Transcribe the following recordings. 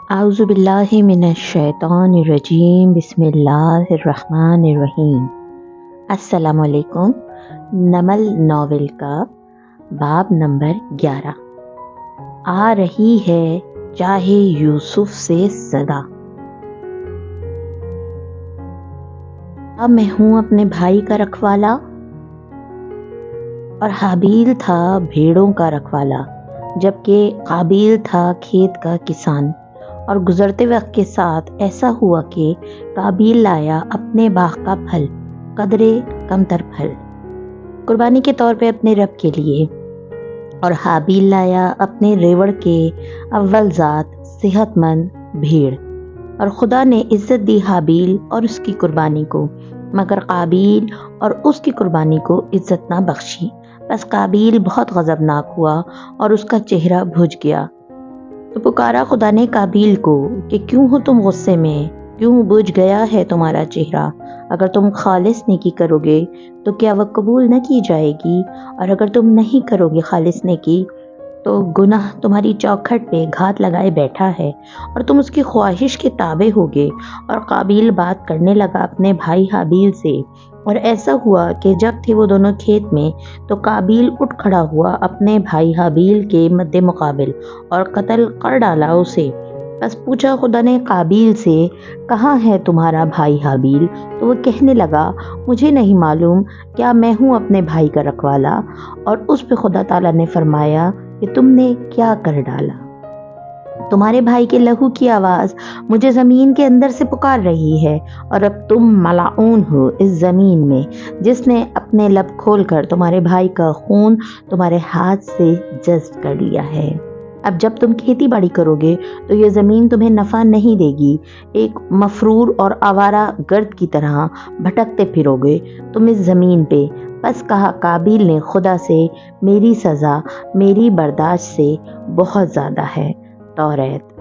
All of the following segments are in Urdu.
اعوذ باللہ من الشیطان الرجیم بسم اللہ الرحمن الرحیم۔ السلام علیکم۔ نمل ناول کا باب نمبر 11۔ آ رہی ہے چاہے یوسف سے صدا۔ اب میں ہوں اپنے بھائی کا رکھوالا اور حابیل تھا بھیڑوں کا رکھوالا، جبکہ قابیل تھا کھیت کا کسان۔ اور گزرتے وقت کے ساتھ ایسا ہوا کہ قابیل لایا اپنے باغ کا پھل، قدرے کمتر پھل، قربانی کے طور پہ اپنے رب کے لیے، اور حابیل لایا اپنے ریوڑ کے اول ذات صحت مند بھیڑ۔ اور خدا نے عزت دی حابیل اور اس کی قربانی کو، مگر قابیل اور اس کی قربانی کو عزت نہ بخشی۔ بس قابیل بہت غضبناک ہوا اور اس کا چہرہ بھج گیا۔ تو پکارا خدا نے قابیل کو کہ کیوں ہو تم غصے میں، کیوں بجھ گیا ہے تمہارا چہرہ؟ اگر تم خالص نیکی کرو گے تو کیا وہ قبول نہ کی جائے گی؟ اور اگر تم نہیں کرو گے خالص نیکی تو گناہ تمہاری چوکھٹ پہ گھات لگائے بیٹھا ہے اور تم اس کی خواہش کے تابع ہوگے۔ اور قابیل بات کرنے لگا اپنے بھائی حابیل سے، اور ایسا ہوا کہ جب تھے وہ دونوں کھیت میں تو قابیل اٹھ کھڑا ہوا اپنے بھائی حابیل کے مد مقابل اور قتل کر ڈالا اسے۔ بس پوچھا خدا نے قابیل سے، کہاں ہے تمہارا بھائی حابیل؟ تو وہ کہنے لگا، مجھے نہیں معلوم، کیا میں ہوں اپنے بھائی کا رکھوالا؟ اور اس پہ خدا تعالیٰ نے فرمایا کہ تم نے کیا کر ڈالا؟ تمہارے بھائی کے لہو کی آواز مجھے زمین کے اندر سے پکار رہی ہے، اور اب تم ملعون ہو اس زمین میں جس نے اپنے لب کھول کر تمہارے بھائی کا خون تمہارے ہاتھ سے جذب کر لیا ہے۔ اب جب تم کھیتی باڑی کرو گے تو یہ زمین تمہیں نفع نہیں دے گی، ایک مفرور اور آوارہ گرد کی طرح بھٹکتے پھرو گے تم اس زمین پہ۔ بس کہا قابیل نے خدا سے، میری سزا میری برداشت سے بہت زیادہ ہے۔ توریت۔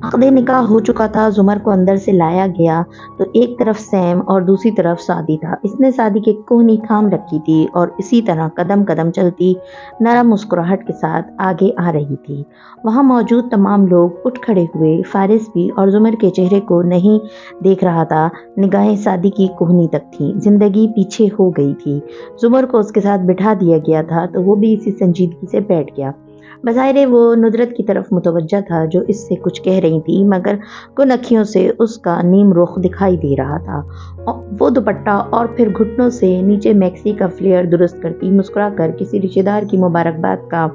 عقد نکاح ہو چکا تھا، زمر کو اندر سے لایا گیا تو ایک طرف سیم اور دوسری طرف سعدی تھا۔ اس نے سعدی کی کوہنی تھام رکھی تھی اور اسی طرح قدم قدم چلتی نرم مسکراہٹ کے ساتھ آگے آ رہی تھی۔ وہاں موجود تمام لوگ اٹھ کھڑے ہوئے، فارس بھی، اور زمر کے چہرے کو نہیں دیکھ رہا تھا، نگاہیں سعدی کی کوہنی تک تھیں۔ زندگی پیچھے ہو گئی تھی۔ زمر کو اس کے ساتھ بٹھا دیا گیا تھا تو وہ بھی اسی سنجیدگی سے بیٹھ گیا۔ بظاہر وہ ندرت کی طرف متوجہ تھا جو اس سے کچھ کہہ رہی تھی، مگر کن اکھیوں سے اس کا نیم رخ دکھائی دے رہا تھا۔ وہ دوپٹہ اور پھر گھٹنوں سے نیچے میکسی کا فلیئر درست کرتی مسکرا کر کسی رشتہ دار کی مبارکباد کا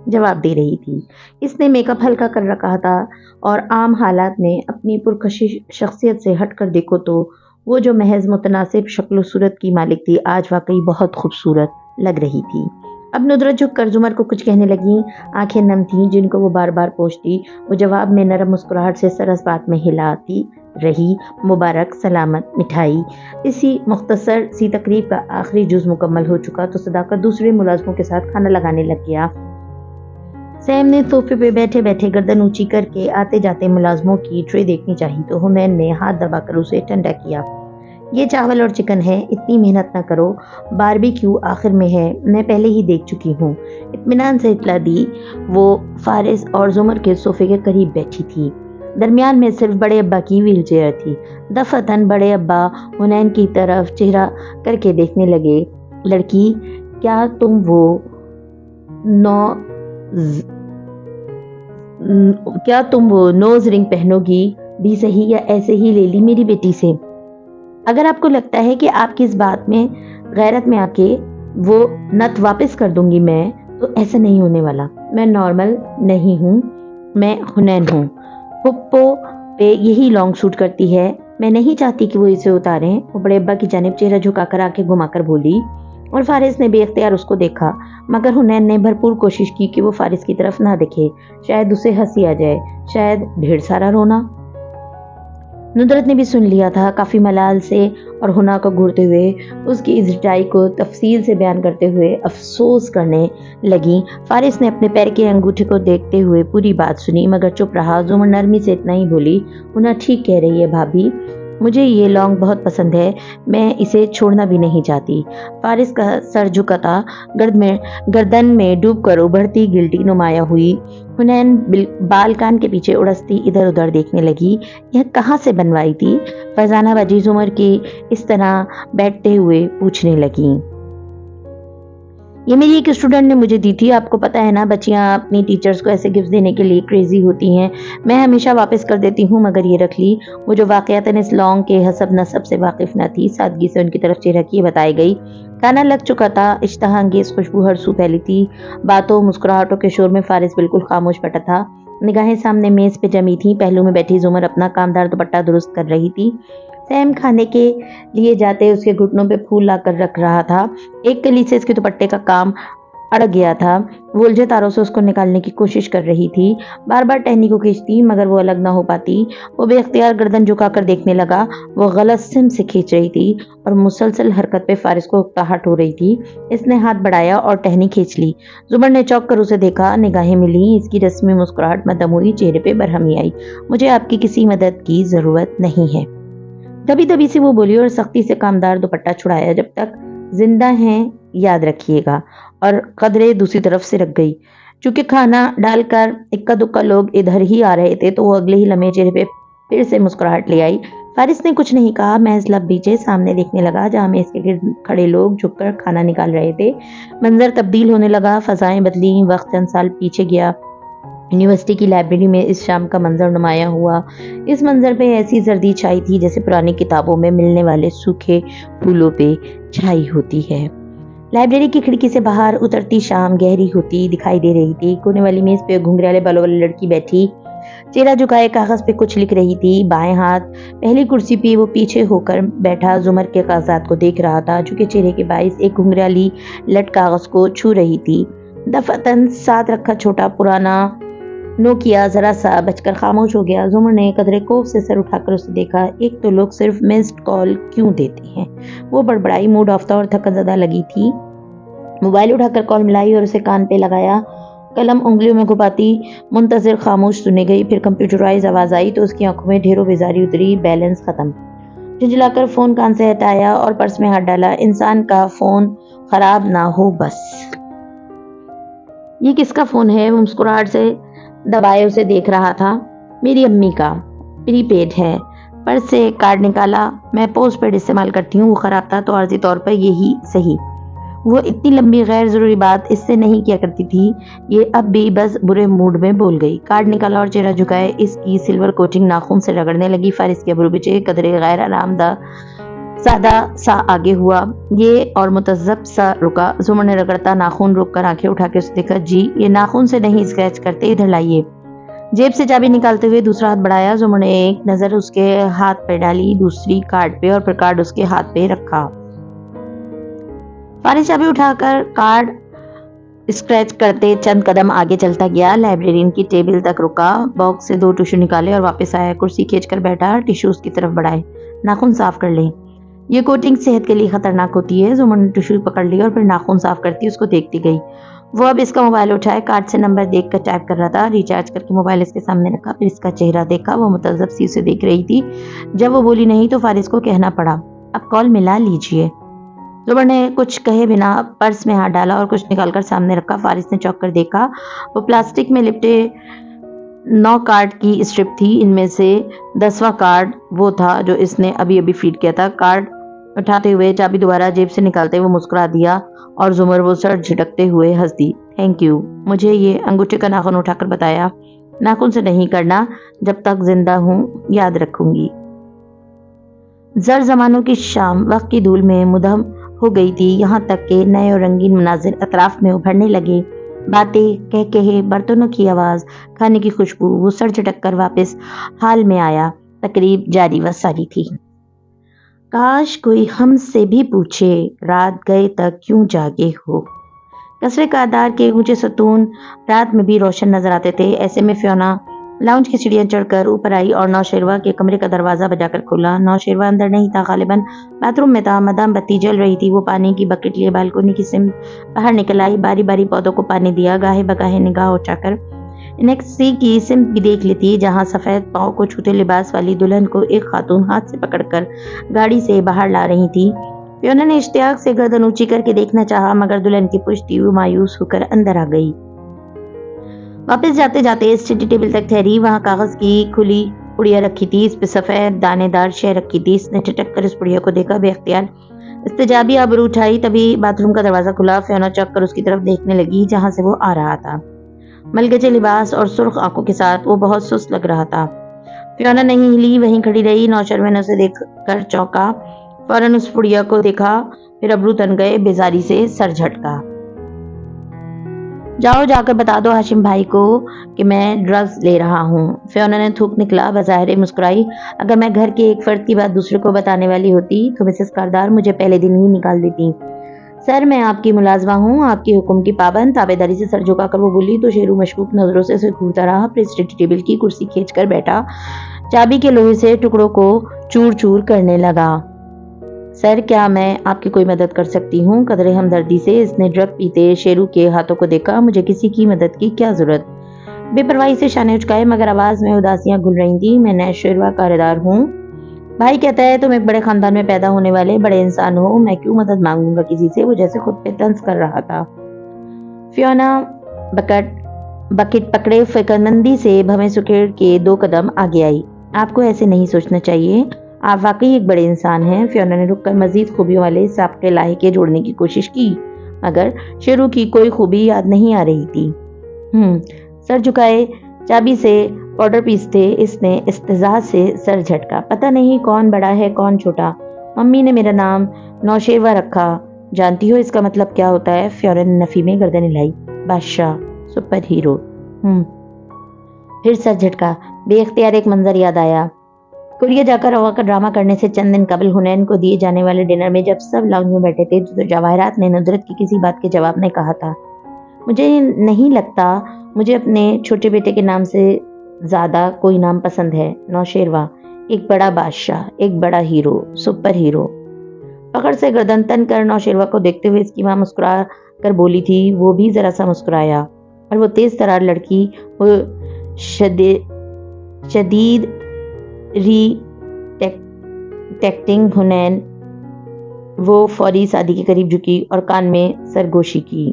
جواب دے رہی تھی۔ اس نے میک اپ ہلکا کر رکھا تھا اور عام حالات میں اپنی پرکشش شخصیت سے ہٹ کر دیکھو تو وہ جو محض متناسب شکل و صورت کی مالک تھی، آج واقعی بہت خوبصورت لگ رہی تھی۔ اب ندرت جھک کر زمر کو کچھ کہنے لگی، آنکھیں نم تھیں جن کو وہ بار بار پوچھتی۔ وہ جواب میں نرم مسکراہٹ سے سرس بات میں ہلاتی رہی، مبارک، سلامت، مٹھائی۔ اسی مختصر سی تقریب کا آخری جز مکمل ہو چکا تو صداقت دوسرے ملازموں کے ساتھ کھانا لگانے لگ گیا۔ سیم نے صوفے پہ بیٹھے بیٹھے گردن اونچی کر کے آتے جاتے ملازموں کی ٹرے دیکھنی چاہی تو حنین نے ہاتھ دبا کر اسے ٹھنڈا کیا۔ یہ چاول اور چکن ہے، اتنی محنت نہ کرو، باربیکیو آخر میں ہے، میں پہلے ہی دیکھ چکی ہوں۔ اطمینان سے اطلاع دی۔ وہ فارس اور زمر کے صوفے کے قریب بیٹھی تھی۔ درمیان میں صرف بڑے ابا کی ویل چیئر تھی۔ دفعتاً بڑے ابا حنین کی طرف چہرہ کر کے دیکھنے لگے، لڑکی، کیا تم وہ نوز رنگ پہنو گی بھی صحیح یا ایسے ہی لے لی میری بیٹی سے؟ اگر آپ کو لگتا ہے کہ آپ کی اس بات میں غیرت میں آ کے وہ نت واپس کر دوں گی میں، تو ایسا نہیں ہونے والا۔ میں نارمل نہیں ہوں، میں حنین ہوں۔ پھپھو پہ یہی لانگ سوٹ کرتی ہے، میں نہیں چاہتی کہ وہ اسے اتاریں۔ وہ بڑے ابا کی جانب چہرہ جھکا کر آنکھیں گھما کر بولی، اور فارس نے بے اختیار اس کو دیکھا، مگر حنین نے بھرپور کوشش کی کہ وہ فارس کی طرف نہ دیکھے، شاید اسے ہنسی آ جائے، شاید ڈھیر سارا رونا۔ ندرت نے بھی سن لیا تھا، کافی ملال سے اور ہنا کو گھورتے ہوئے اس کی اس ڈٹائی کو تفصیل سے بیان کرتے ہوئے افسوس کرنے لگی۔ فارس نے اپنے پیر کے انگوٹھے کو دیکھتے ہوئے پوری بات سنی مگر چپ رہا۔ زمر نرمی سے اتنا ہی بولی، ہنا ٹھیک کہہ رہی ہے بھابھی، مجھے یہ لونگ بہت پسند ہے، میں اسے چھوڑنا بھی نہیں چاہتی۔ فارس کا سر جھکا تھا، گردن میں ڈوب کر ابھرتی گلٹی نمایاں ہوئی۔ حنین بال کان کے پیچھے اڑستی ادھر ادھر دیکھنے لگی۔ یہ کہاں سے بنوائی تھی؟ فرزانہ باجی زمر کی اس طرح بیٹھتے ہوئے پوچھنے لگی۔ یہ میری ایک اسٹوڈنٹ نے مجھے دی تھی۔ آپ کو پتا ہے نا، بچیاں اپنی ٹیچرز کو ایسے گفٹ دینے کے لیے کریزی ہوتی ہیں۔ میں ہمیشہ واپس کر دیتی ہوں مگر یہ رکھ لی۔ وہ جو واقعتاً اس لونگ کے حسب نسب سے واقف نہ تھی، سادگی سے ان کی طرف چہرہ کیے بتائی گئی۔ کھانا لگ چکا تھا، اشتہا انگیز خوشبو ہر سو پھیلی تھی۔ باتوں مسکراہٹوں کے شور میں فارس بالکل خاموش بیٹھا تھا۔ نگاہیں سامنے میز پہ جمی تھیں۔ پہلو میں بیٹھی زمر اپنا کامدار دوپٹہ درست کر رہی تھی۔ سیم کھانے کے لیے جاتے اس کے گھٹنوں پہ پھول لا کر رکھ رہا تھا۔ ایک کلی سے اس کے دوپٹے کا کام اڑ گیا تھا۔ وہ الجھے تاروں سے اس کو نکالنے کی کوشش کر رہی تھی، بار بار ٹہنی کو کھینچتی مگر وہ الگ نہ ہو پاتی۔ وہ بے اختیار گردن جھکا کر دیکھنے لگا۔ وہ غلط سم سے کھینچ رہی تھی اور مسلسل حرکت پہ فارس کو اکتاہٹ ہو رہی تھی۔ اس نے ہاتھ بڑھایا اور ٹہنی کھینچ لی۔ زمر نے چونک کر اسے دیکھا، نگاہیں ملیں، اس کی رسمی مسکراہٹ مدھم ہوئی، چہرے پہ برہمی آئی۔ مجھے آپ کی کسی مدد کی ضرورت نہیں ہے، دبی دبی سے وہ بولی اور سختی سے کامدار دوپٹہ چھڑایا۔ جب تک زندہ ہیں یاد رکھیے گا، اور قدرے دوسری طرف سے رکھ گئی۔ چونکہ کھانا ڈال کر اکا دکا لوگ ادھر ہی آ رہے تھے تو وہ اگلے ہی لمحے چہرے پہ پھر سے مسکراہٹ لے آئی۔ فارس نے کچھ نہیں کہا، محض لب بیچے سامنے دیکھنے لگا جہاں میں اس کے گرد کھڑے لوگ جھک کر کھانا نکال رہے تھے۔ منظر تبدیل ہونے لگا، فضائیں بدلیں، وقت چند سال پیچھے گیا۔ یونیورسٹی کی لائبریری میں اس شام کا منظر نمایاں ہوا۔ اس منظر پہ ایسی زردی چھائی تھی جیسے پرانی کتابوں میں ملنے والے سوکھے پھولوں پہ چھائی ہوتی ہے۔ لائبریری کی کھڑکی سے باہر اترتی شام گہری ہوتی دکھائی دے رہی تھی۔ کونے والی میز پہ گھنگریالے بالوں والی لڑکی بیٹھی، چہرہ جھکائے کاغذ پہ کچھ لکھ رہی تھی۔ بائیں ہاتھ پہلی کرسی پہ وہ پیچھے ہو کر بیٹھا زمر کے کاغذات کو دیکھ رہا تھا جو کہ چہرے کے باعث ایک گھنگریالی لٹ کاغذ کو چھو رہی تھی۔ دفعتاً ساتھ رکھا چھوٹا پرانا نوکیا ذرا سا بچ کر خاموش ہو گیا۔ زمر نے قدرے کوف سے سر اٹھا کر اسے دیکھا۔ ایک تو لوگ صرف مسڈ کال کیوں دیتے ہیں؟ وہ بڑبڑائی، موڈ آفتہ اور تھکن زدہ لگی تھی۔ موبائل اٹھا کر کال ملائی اور اسے کان پہ لگایا۔ قلم انگلیوں میں گھپاتی منتظر خاموش سنی گئی۔ پھر کمپیوٹرائز آواز آئی تو اس کی آنکھوں میں ڈھیروں بیزاری اتری۔ بیلنس ختم۔ جھنجھلا کر فون کان سے ہٹایا اور پرس میں ہاتھ ڈالا۔ انسان کا فون خراب نہ ہو بس۔ یہ کس کا فون ہے؟ وہ مسکراہٹ سے دبائے اسے دیکھ رہا تھا۔ میری امی کا، پری پیڈ ہے۔ پرس سے کارڈ نکالا۔ میں پوسٹ پیڈ استعمال کرتی ہوں، وہ خراب تھا تو عارضی طور پر یہی صحیح۔ وہ اتنی لمبی غیر ضروری بات اس سے نہیں کیا کرتی تھی۔ یہ اب بھی بس برے موڈ میں بول گئی۔ کارڈ نکالا اور چہرہ جھکائے اس کی سلور کوٹنگ ناخن سے رگڑنے لگی۔ فارس کے ابرو بچے قدرے غیر آرام دہ سادہ سا آگے ہوا، یہ اور متذب سا رکا۔ زمر نے رگڑتا ناخن روک کر آنکھیں اٹھا کے اسے دیکھا۔ جی، یہ ناخن سے نہیں اسکریچ کرتے، ادھر لائیے۔ جیب سے چابی نکالتے ہوئے دوسرا ہاتھ بڑھایا۔ زمر نے ایک نظر اس کے ہاتھ پہ ڈالی، دوسری کارڈ پہ، اور پھر کارڈ اس کے ہاتھ پہ رکھا۔ فارس چابی اٹھا کر کارڈ اسکریچ کرتے چند قدم آگے چلتا گیا۔ لائبریرین کی ٹیبل تک رکا، باکس سے 2 ٹشو نکالے اور واپس آیا۔ کرسی کھینچ کر بیٹھا، ٹشو اس کی طرف بڑھائے۔ ناخن صاف کر لیں، یہ کوٹنگ صحت کے لیے خطرناک ہوتی ہے۔ زمر نے ٹشو پکڑ لی اور پھر ناخن صاف کرتی اس کو دیکھتی گئی۔ وہ اب اس کا موبائل اٹھائے، کارڈ سے نمبر دیکھ کر ٹائپ کر رہا تھا۔ ریچارج کر کے موبائل اس کے سامنے رکھا، پھر اس کا چہرہ دیکھا۔ وہ متذب سی اسے دیکھ رہی تھی۔ جب وہ بولی نہیں تو فارس کو کہنا پڑا، اب کال ملا لیجیے۔ زمر نے کچھ کہے بنا پرس میں ہاتھ ڈالا اور کچھ نکال کر سامنے رکھا۔ فارس نے چونک کر دیکھا، وہ پلاسٹک میں لپٹے 9 کارڈ کی اسٹرپ تھی۔ ان میں سے 10واں کارڈ وہ تھا جو اس نے ابھی ابھی فیڈ کیا تھا۔ کارڈ اٹھاتے ہوئے چابی دوبارہ جیب سے نکالتے ہوئے مسکرا دیا اور زمر وہ سر جھٹکتے ہوئے ہنس دی۔ تھینک یو، مجھے یہ انگوٹھے کا ناخن اٹھا کر بتایا۔ ناخن سے نہیں کرنا، جب تک زندہ ہوں یاد رکھوں گی۔ زر زمانوں کی شام وقت کی دھول میں مدھم ہو گئی تھی، یہاں تک کہ نئے اور رنگین مناظر اطراف میں ابھرنے لگے۔ باتیں، کہے، برتنوں کی آواز، کھانے کی خوشبو۔ وہ سر جھٹک کر واپس حال میں آیا۔ تقریب جاری و ساری تھی۔ کاش کوئی ہم سے بھی پوچھے، رات گئے تک کیوں جاگے ہو۔ کثرے کادار کے اونچے ستون رات میں بھی روشن نظر آتے تھے۔ ایسے میں فیونا لاؤنج کی سیڑھیاں چڑھ کر اوپر آئی اور نوشیروہ کے کمرے کا دروازہ بجا کر کھولا۔ نوشیروہ اندر نہیں تھا، غالباً باتھ روم میں تھا۔ مدام بتی جل رہی تھی۔ وہ پانی کی بکٹ لیے بالکونی کی سمت باہر نکل آئی، باری باری پودوں کو پانی دیا، گاہے بگاہے نگاہ اٹھا کر انہیں کسی کی سمت بھی دیکھ لیتی جہاں سفید پاؤں کو چھوٹے لباس والی دلہن کو ایک خاتون ہاتھ سے پکڑ کر گاڑی سے باہر لا رہی تھی۔ فیونا نے اشتیاق سے گردن اونچی کر کے دیکھنا چاہا، مگر دلہن کی پشتی وہ مایوس ہو کر اندر آ گئی۔ واپس جاتے جاتے اسٹڈی ٹیبل تک ٹھہری، وہاں کاغذ کی کھلی پڑیا رکھی تھی، اس پہ سفید دانے دار شے رکھی تھی۔ اس نے ٹھٹک کر اس پڑیا کو دیکھا، بے اختیار استجابی آبرو اٹھائی۔ تبھی باتھ روم کا دروازہ کھلا، فیونا چوک کر اس کی طرف دیکھنے لگی جہاں سے وہ آ رہا تھا۔ ملگجے لباس اور سرخ آنکھوں کے ساتھ وہ بہت سست لگ رہا تھا۔ فیونا نہیں ہلی، وہیں کھڑی رہی۔ نوشروے نے اسے دیکھ کر چونکا، فوراً اس پڑیا کو دیکھا، پھر ابرو تن گئے، بیزاری سے سر جھٹکا۔ جاؤ جا کر بتا دو ہاشم بھائی کو کہ میں ڈرگز لے رہا ہوں۔ فیونا نے تھوک نکلا، بظاہر مسکرائی۔ اگر میں گھر کے ایک فرد کی بات دوسرے کو بتانے والی ہوتی تو مسز کاردار مجھے پہلے دن ہی نکال دیتی۔ سر میں آپ کی ملازمہ ہوں، آپ کے حکم کی پابند۔ تابعداری سے سر جھکا کر وہ بولی تو شیرو مشکوک نظروں سے اسے گھورتا رہا، پھر اسٹڈی ٹیبل کی کرسی کھینچ کر بیٹھا، چابی کے لوہے سے ٹکڑوں کو چور چور کرنے لگا۔ سر کیا میں آپ کی کوئی مدد کر سکتی ہوں؟ قدرے ہمدردی سے اس نے ڈرگ پیتے شیرو کے ہاتھوں کو دیکھا۔ مجھے کسی کی مدد کی کیا ضرورت؟ بے پرواہی سے شانے اچکائے، مگر آواز میں اداسیاں گھل رہی تھیں۔ میں نوشروہ کا کردار ہوں۔ بھائی کہتا ہے تم ایک بڑے خاندان میں پیدا ہونے والے بڑے انسان ہو، میں کیوں مدد مانگوں گا کسی سے؟ وہ جیسے خود پہ طنز کر رہا تھا۔ فیونا بکٹ پکڑے فکرمندی سے بھویں سکیڑ کے 2 قدم آگے آئی۔ آپ کو ایسے نہیں سوچنا چاہیے، آپ واقعی ایک بڑے انسان ہیں۔ فیونا نے رک کر مزید خوبیوں والے سابقے لاحقے جوڑنے کی کوشش کی، مگر شیرو کی کوئی خوبی یاد نہیں آ رہی تھی۔ سر جھکائے چابی سے پاؤڈر پیستے اس نے استہزاء سے سر جھٹکا۔ پتہ نہیں کون بڑا ہے کون چھوٹا، ممی نے میرا نام نوشیروہ رکھا، جانتی ہو اس کا مطلب کیا ہوتا ہے؟ فیونا نے نفی میں گردن ہلائی۔ بادشاہ، سپر ہیرو۔ پھر سر جھٹکا۔ بے اختیار ایک منظر یاد آیا۔ کوریا جا کر روا کا ڈرامہ کرنے سے چند دن قبل حنین کو دیے جانے والے ڈنر میں جب سب لاؤنج میں بیٹھے تھے تو جواہرات نے ندرت کی کسی بات کے جواب میں کہا تھا، مجھے نہیں لگتا مجھے اپنے چھوٹے بیٹے کے نام سے زیادہ کوئی نام پسند ہے۔ نوشیروہ، ایک بڑا بادشاہ، ایک بڑا ہیرو، سپر ہیرو۔ فخر سے گردن تن کر نوشیروہ کو دیکھتے ہوئے اس کی ماں مسکرا کر بولی تھی۔ وہ بھی ذرا سا مسکرایا، اور وہ تیز ترار لڑکی، وہ شدید ری ٹیکٹنگ حنین، وہ فوری سادی کے قریب جھکی اور کان میں سرگوشی کی۔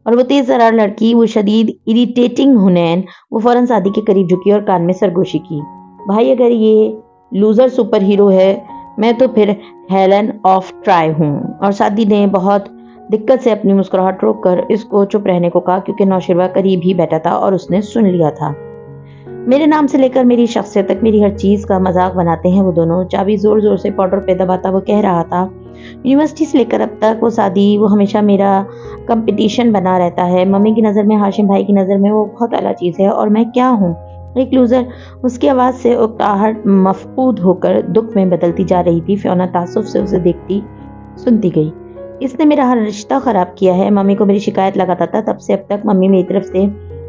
اور وہ تیز ترار لڑکی، وہ شدید اریٹیٹنگ حنین، وہ فوراً سادی کے قریب جھکی اور کان میں سرگوشی کی۔ بھائی اگر یہ لوزر سپر ہیرو ہے، میں تو پھر ہیلن آف ٹرائی ہوں۔ اور سادی نے بہت دقت سے اپنی مسکراہٹ روک کر اس کو چپ رہنے کو کہا، کیونکہ نوشیروہ قریب ہی بیٹھا تھا اور اس نے سن لیا تھا۔ میرے نام سے لے کر میری شخصیت تک میری ہر چیز کا مذاق بناتے ہیں وہ دونوں۔ چابی زور زور سے پاؤڈر پہ دباتا وہ کہہ رہا تھا، یونیورسٹی سے لے کر اب تک وہ سادی، وہ ہمیشہ میرا کمپٹیشن بنا رہتا ہے۔ ممی کی نظر میں، ہاشم بھائی کی نظر میں وہ بہت اعلیٰ چیز ہے، اور میں کیا ہوں؟ ایک لوزر۔ اس کی آواز سے اکتاہٹ مفقود ہو کر دکھ میں بدلتی جا رہی تھی۔ فیونا تعصب سے اسے دیکھتی سنتی گئی۔ اس نے میرا ہر رشتہ خراب کیا ہے، ممی کو میری شکایت لگاتا تھا، تب سے اب تک ممی میری طرف سے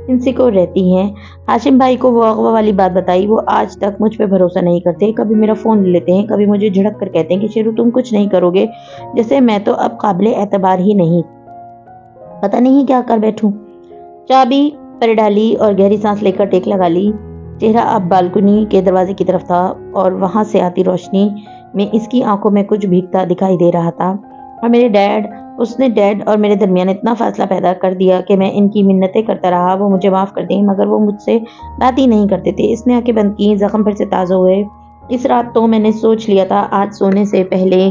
انسیکیور رہتی ہیں۔ ہاشم بھائی کو وہ اغوا والی بات بتائی، وہ آج تک مجھ پہ بھروسہ نہیں کرتے، کبھی میرا فون لے لیتے ہیں، کبھی مجھے جھڑک کر کہتے ہیں کہ شیرو تم کچھ نہیں کرو گے، جیسے میں تو اب قابل اعتبار ہی نہیں، پتہ نہیں کیا کر بیٹھوں۔ چابی پر ڈالی اور گہری سانس لے کر ٹیک لگا لی۔ چہرہ اب بالکنی کے دروازے کی طرف تھا اور وہاں سے آتی روشنی میں اس کی آنکھوں میں کچھ بھیگتا دکھائی دے رہا تھا۔ اور میرے ڈیڈ، اس نے ڈیڈ اور میرے درمیان اتنا فاصلہ پیدا کر دیا کہ میں ان کی منتیں کرتا رہا وہ مجھے معاف کر دیں، مگر وہ مجھ سے بات ہی نہیں کرتے تھے۔ اس نے آنکھیں بند کی، زخم پھر سے تازہ ہوئے۔ اس رات تو میں نے سوچ لیا تھا آج سونے سے پہلے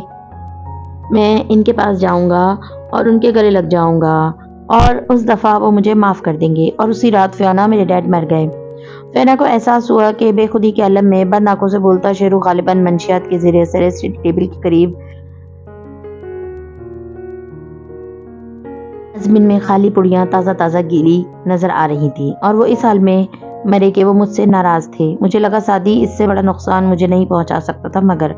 میں ان کے پاس جاؤں گا اور ان کے گلے لگ جاؤں گا، اور اس دفعہ وہ مجھے معاف کر دیں گے۔ اور اسی رات فیونا، میرے ڈیڈ مر گئے۔ فیونا کو احساس ہوا کہ بے خودی کے عالم میں بند آنکھوں سے بولتا شیرو غالباً منشیات کے زیر اثر اسٹڈی ٹیبل کے قریب ڈسٹبن میں خالی پڑیاں تازہ تازہ گیلی نظر آ رہی تھی، اور وہ اس حال میں مرے کہ وہ مجھ سے ناراض تھے۔ مجھے لگا سادی اس سے بڑا نقصان مجھے نہیں پہنچا سکتا تھا، مگر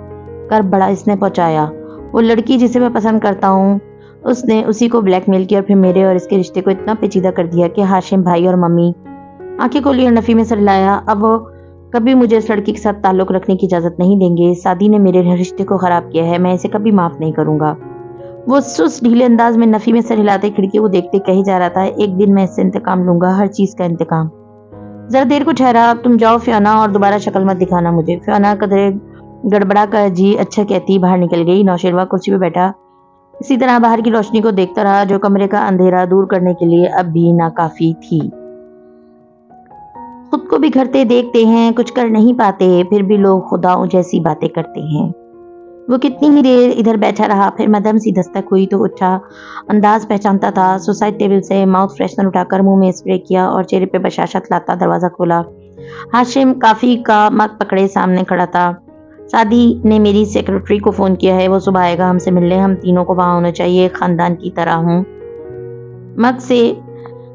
کر بڑا اس نے پہنچایا۔ وہ لڑکی جسے میں پسند کرتا ہوں، اس نے اسی کو بلیک میل کیا اور پھر میرے اور اس کے رشتے کو اتنا پیچیدہ کر دیا کہ ہاشم بھائی اور ممی۔ آنکھیں کھولی اور نفی میں سر لایا۔ اب وہ کبھی مجھے اس لڑکی کے ساتھ تعلق رکھنے کی اجازت نہیں دیں گے۔ سادی نے میرے رشتے کو خراب کیا ہے، میں اسے کبھی معاف نہیں کروں گا۔ وہ سست ڈھیلے انداز میں نفی میں سر ہلاتے کھڑکی کو دیکھتے کہی جا رہا تھا، ایک دن میں اس سے انتقام لوں گا، ہر چیز کا انتقام۔ ذرا دیر کو ٹھہرا، تم جاؤ فیونا، اور دوبارہ شکل مت دکھانا مجھے۔ فیونا قدرے گڑبڑا کر جی اچھا کہتی باہر نکل گئی۔ نوشیروہ کرسی پہ بیٹھا اسی طرح باہر کی روشنی کو دیکھتا رہا جو کمرے کا اندھیرا دور کرنے کے لیے اب بھی ناکافی تھی۔ خود کو بکھرتے دیکھتے ہیں، کچھ کر نہیں پاتے، پھر بھی لوگ خداؤں جیسی باتیں کرتے ہیں۔ وہ کتنی ہی دیر ادھر بیٹھا رہا، پھر مدھم سی دستک ہوئی تو اٹھا۔ انداز پہچانتا تھا، سوسائڈ ٹیبل سے ماؤتھ فریشنر اٹھا کر منہ میں اسپرے کیا اور چہرے پہ بشاشت لاتا دروازہ کھولا۔ ہاشم کافی کا مگ پکڑے سامنے کھڑا تھا۔ سعدی نے میری سیکرٹری کو فون کیا ہے، وہ صبح آئے گا ہم سے ملنے، ہم تینوں کو وہاں ہونا چاہیے، خاندان کی طرح ہوں۔ مگ سے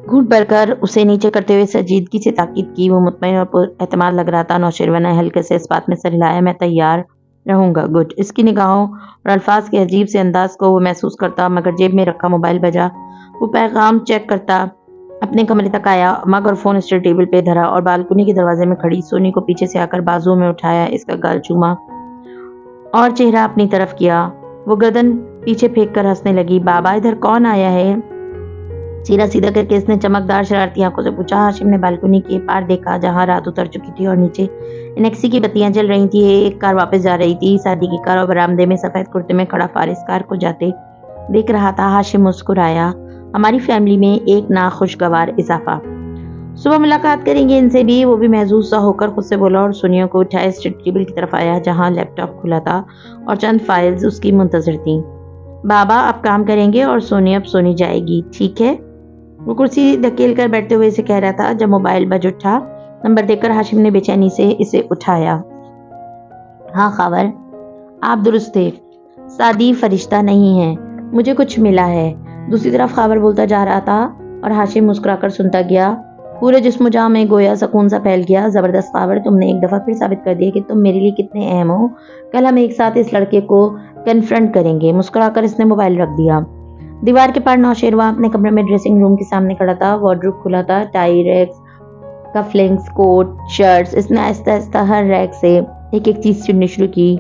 گھونٹ بھر کر اسے نیچے کرتے ہوئے سنجیدگی سے تاکید کی۔ وہ مطمئن اور پر اعتماد لگ رہا تھا۔ نوشیروہ نے ہلکے سے اس بات میں سر ہلایا، میں تیار رہوں گا۔ گڈ۔ اس کی نگاہوں اور الفاظ کے عجیب سے انداز کو وہ محسوس کرتا، مگر جیب میں رکھا موبائل بجا۔ وہ پیغام چیک کرتا اپنے کمرے تک آیا، مگ اور فون اسٹڈی ٹیبل پہ دھرا اور بالکنی کے دروازے میں کھڑی سونی کو پیچھے سے آ کر بازو میں اٹھایا، اس کا گال چوما اور چہرہ اپنی طرف کیا۔ وہ گردن پیچھے پھینک کر ہنسنے لگی۔ بابا ادھر کون آیا ہے؟ چہرہ سیدھا کر کے اس نے چمکدار شرارتی آنکھوں سے پوچھا۔ ہاشم نے بالکنی کے پار دیکھا جہاں رات اتر چکی تھی اور نیچے انیکسی کی بتیاں جل رہی تھی۔ ایک کار واپس جا رہی تھی، سعدی کی کار، اور برآمدے میں سفید کرتے میں کھڑا فارس کار کو جاتے دیکھ رہا تھا۔ ہاشم مسکرایا، ہماری فیملی میں ایک ناخوشگوار اضافہ، صبح ملاقات کریں گے ان سے بھی۔ وہ بھی محظوظ سا ہو کر خود سے بولا اور سونیا کو اٹھائے اسٹڈی ٹیبل کی طرف آیا جہاں لیپ ٹاپ کھلا تھا اور چند فائلز اس کی منتظر تھیں۔ بابا آپ کام کریں گے اور سونیا اب سونی جائے گی، ٹھیک ہے؟ وہ کرسی دھکیل کر بیٹھتے ہوئے اسے کہہ رہا تھا جب موبائل بج اٹھا۔ نمبر دیکھ کر ہاشم نے بے چینی سے اسے اٹھایا۔ ہاں خاور، آپ درست تھے، سعدی فرشتہ نہیں ہے، مجھے کچھ ملا ہے۔ دوسری طرف خاور بولتا جا رہا تھا اور ہاشم مسکرا کر سنتا گیا۔ پورے جسم و جاں میں گویا سکون سا پھیل گیا۔ زبردست خاور، تم نے ایک دفعہ پھر ثابت کر دیا کہ تم میرے لیے کتنے اہم ہو۔ کل ہم ایک ساتھ اس لڑکے کو کنفرنٹ کریں گے۔ مسکرا کر اس نے موبائل رکھ دیا۔ دیوار کے پار نوشیروہ اپنے کمرے میں ڈریسنگ روم کے سامنے کھڑا تھا۔ وارڈروب کھلا تھا، ٹائی، ریکس، کف لنکس، کوٹ، شرٹس۔ اس نے آہستہ آہستہ ہر ریک سے ایک ایک چیز چننی شروع کی۔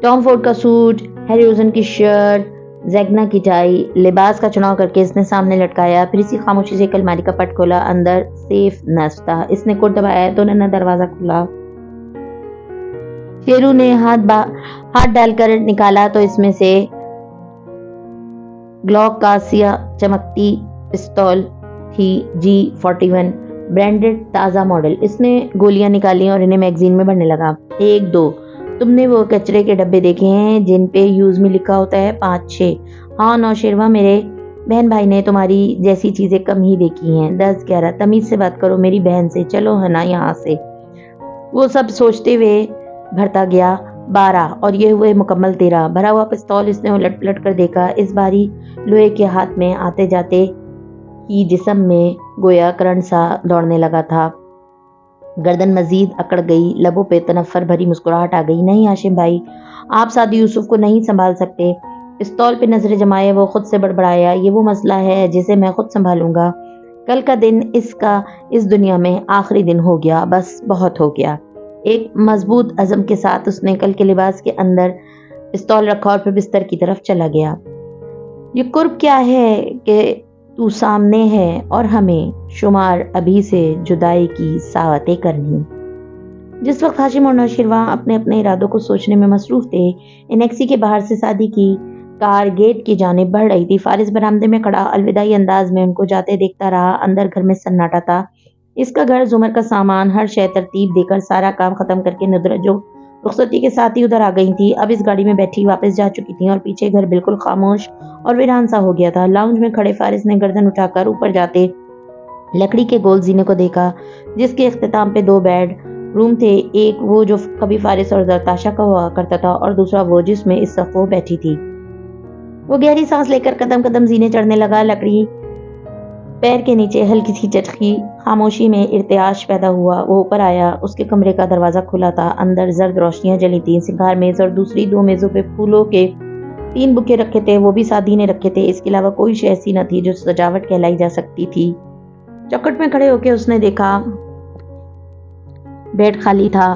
ٹام فورڈ کا سوٹ، ہیریوزن کی شرٹ، زیگنا کی ٹائی، لباس کا چناؤ کر کے اس نے سامنے لٹکایا۔ پھر اسی خاموشی سے ایک الماری کا پٹ کھولا، اندر سیف نصب تھا۔ اس نے کوٹ دبایا تو ننھا دروازہ کھلا۔ شیرو نے ہاتھ ڈال کر نکالا تو اس میں سے گلوک کا سیاہ چمکتی پستول تھی، G41 برانڈڈ تازہ ماڈل۔ اس نے گولیاں نکالی اور انہیں میگزین میں بھرنے لگا۔ 1 2 تم نے وہ کچرے کے ڈبے دیکھے ہیں جن پہ یوز میں لکھا ہوتا ہے؟ 5 6 ہاں نوشیروہ، میرے بہن بھائی نے تمہاری جیسی چیزیں کم ہی دیکھی ہیں۔ 10 11 تمیز سے بات کرو میری بہن سے، چلو ہنا یہاں سے۔ وہ سب سوچتے ہوئے بھرتا گیا۔ 12 اور یہ ہوئے مکمل 13۔ بھرا ہوا پستول اس نے الٹ پلٹ کر دیکھا۔ اس بھاری لوہے کے ہاتھ میں آتے جاتے ہی جسم میں گویا کرنٹ سا دوڑنے لگا تھا۔ گردن مزید اکڑ گئی، لبوں پہ تنفر بھری مسکراہٹ آ گئی۔ نہیں ہاشم بھائی، آپ سعدی یوسف کو نہیں سنبھال سکتے۔ پستول پہ نظریں جمائے وہ خود سے بڑبڑایا، یہ وہ مسئلہ ہے جسے میں خود سنبھالوں گا۔ کل کا دن اس کا اس دنیا میں آخری دن ہو گیا، بس بہت ہو گیا۔ ایک مضبوط عزم کے ساتھ اس نے کل کے لباس کے اندر پستول رکھا اور پھر بستر کی طرف چلا گیا۔ یہ قرب کیا ہے کہ تو سامنے ہے اور ہمیں شمار ابھی سے جدائی کی ساعتیں کرنی۔ جس وقت ہاشم اور نوشیروہ اپنے اپنے ارادوں کو سوچنے میں مصروف تھے، انیکسی کے باہر سے سعدی کی کار گیٹ کی جانب بڑھ رہی تھی۔ فارس برآمدے میں کھڑا الوداعی انداز میں ان کو جاتے دیکھتا رہا۔ اندر گھر میں سناٹا تھا۔ اس کا گھر، زمر کا سامان، ہر شے ترتیب دے کر سارا کام ختم کر کے ندرت جو رخصتی کے ساتھ ہی ادھر آ گئی تھی، اب اس گاڑی میں بیٹھی واپس جا چکی تھیں اور پیچھے گھر بالکل خاموش اور ویران سا ہو گیا تھا۔ لاؤنج میں کھڑے فارس نے گردن اٹھا کر اوپر جاتے لکڑی کے گول زینے کو دیکھا جس کے اختتام پہ 2 بیڈ روم تھے، ایک وہ جو کبھی فارس اور زرتاشا کا ہوا کرتا تھا اور دوسرا وہ جس میں اس وقت وہ بیٹھی تھی۔ وہ گہری سانس لے کر قدم قدم زینے چڑھنے لگا۔ لکڑی پیر کے نیچے ہلکی سی چٹکی، خاموشی میں ارتعاش پیدا ہوا۔ وہ اوپر آیا، اس کے کمرے کا دروازہ کھلا تھا۔ اندر زرد روشنیاں جلی تھیں۔ سنگھار میز اور دوسری 2 میزوں پہ پھولوں کے 3 بکے رکھے تھے، وہ بھی سعدی نے رکھے تھے۔ اس کے علاوہ کوئی شے ایسی نہ تھی جو سجاوٹ کہلائی جا سکتی تھی۔ چوکھٹ میں کھڑے ہو کے اس نے دیکھا بیڈ خالی تھا۔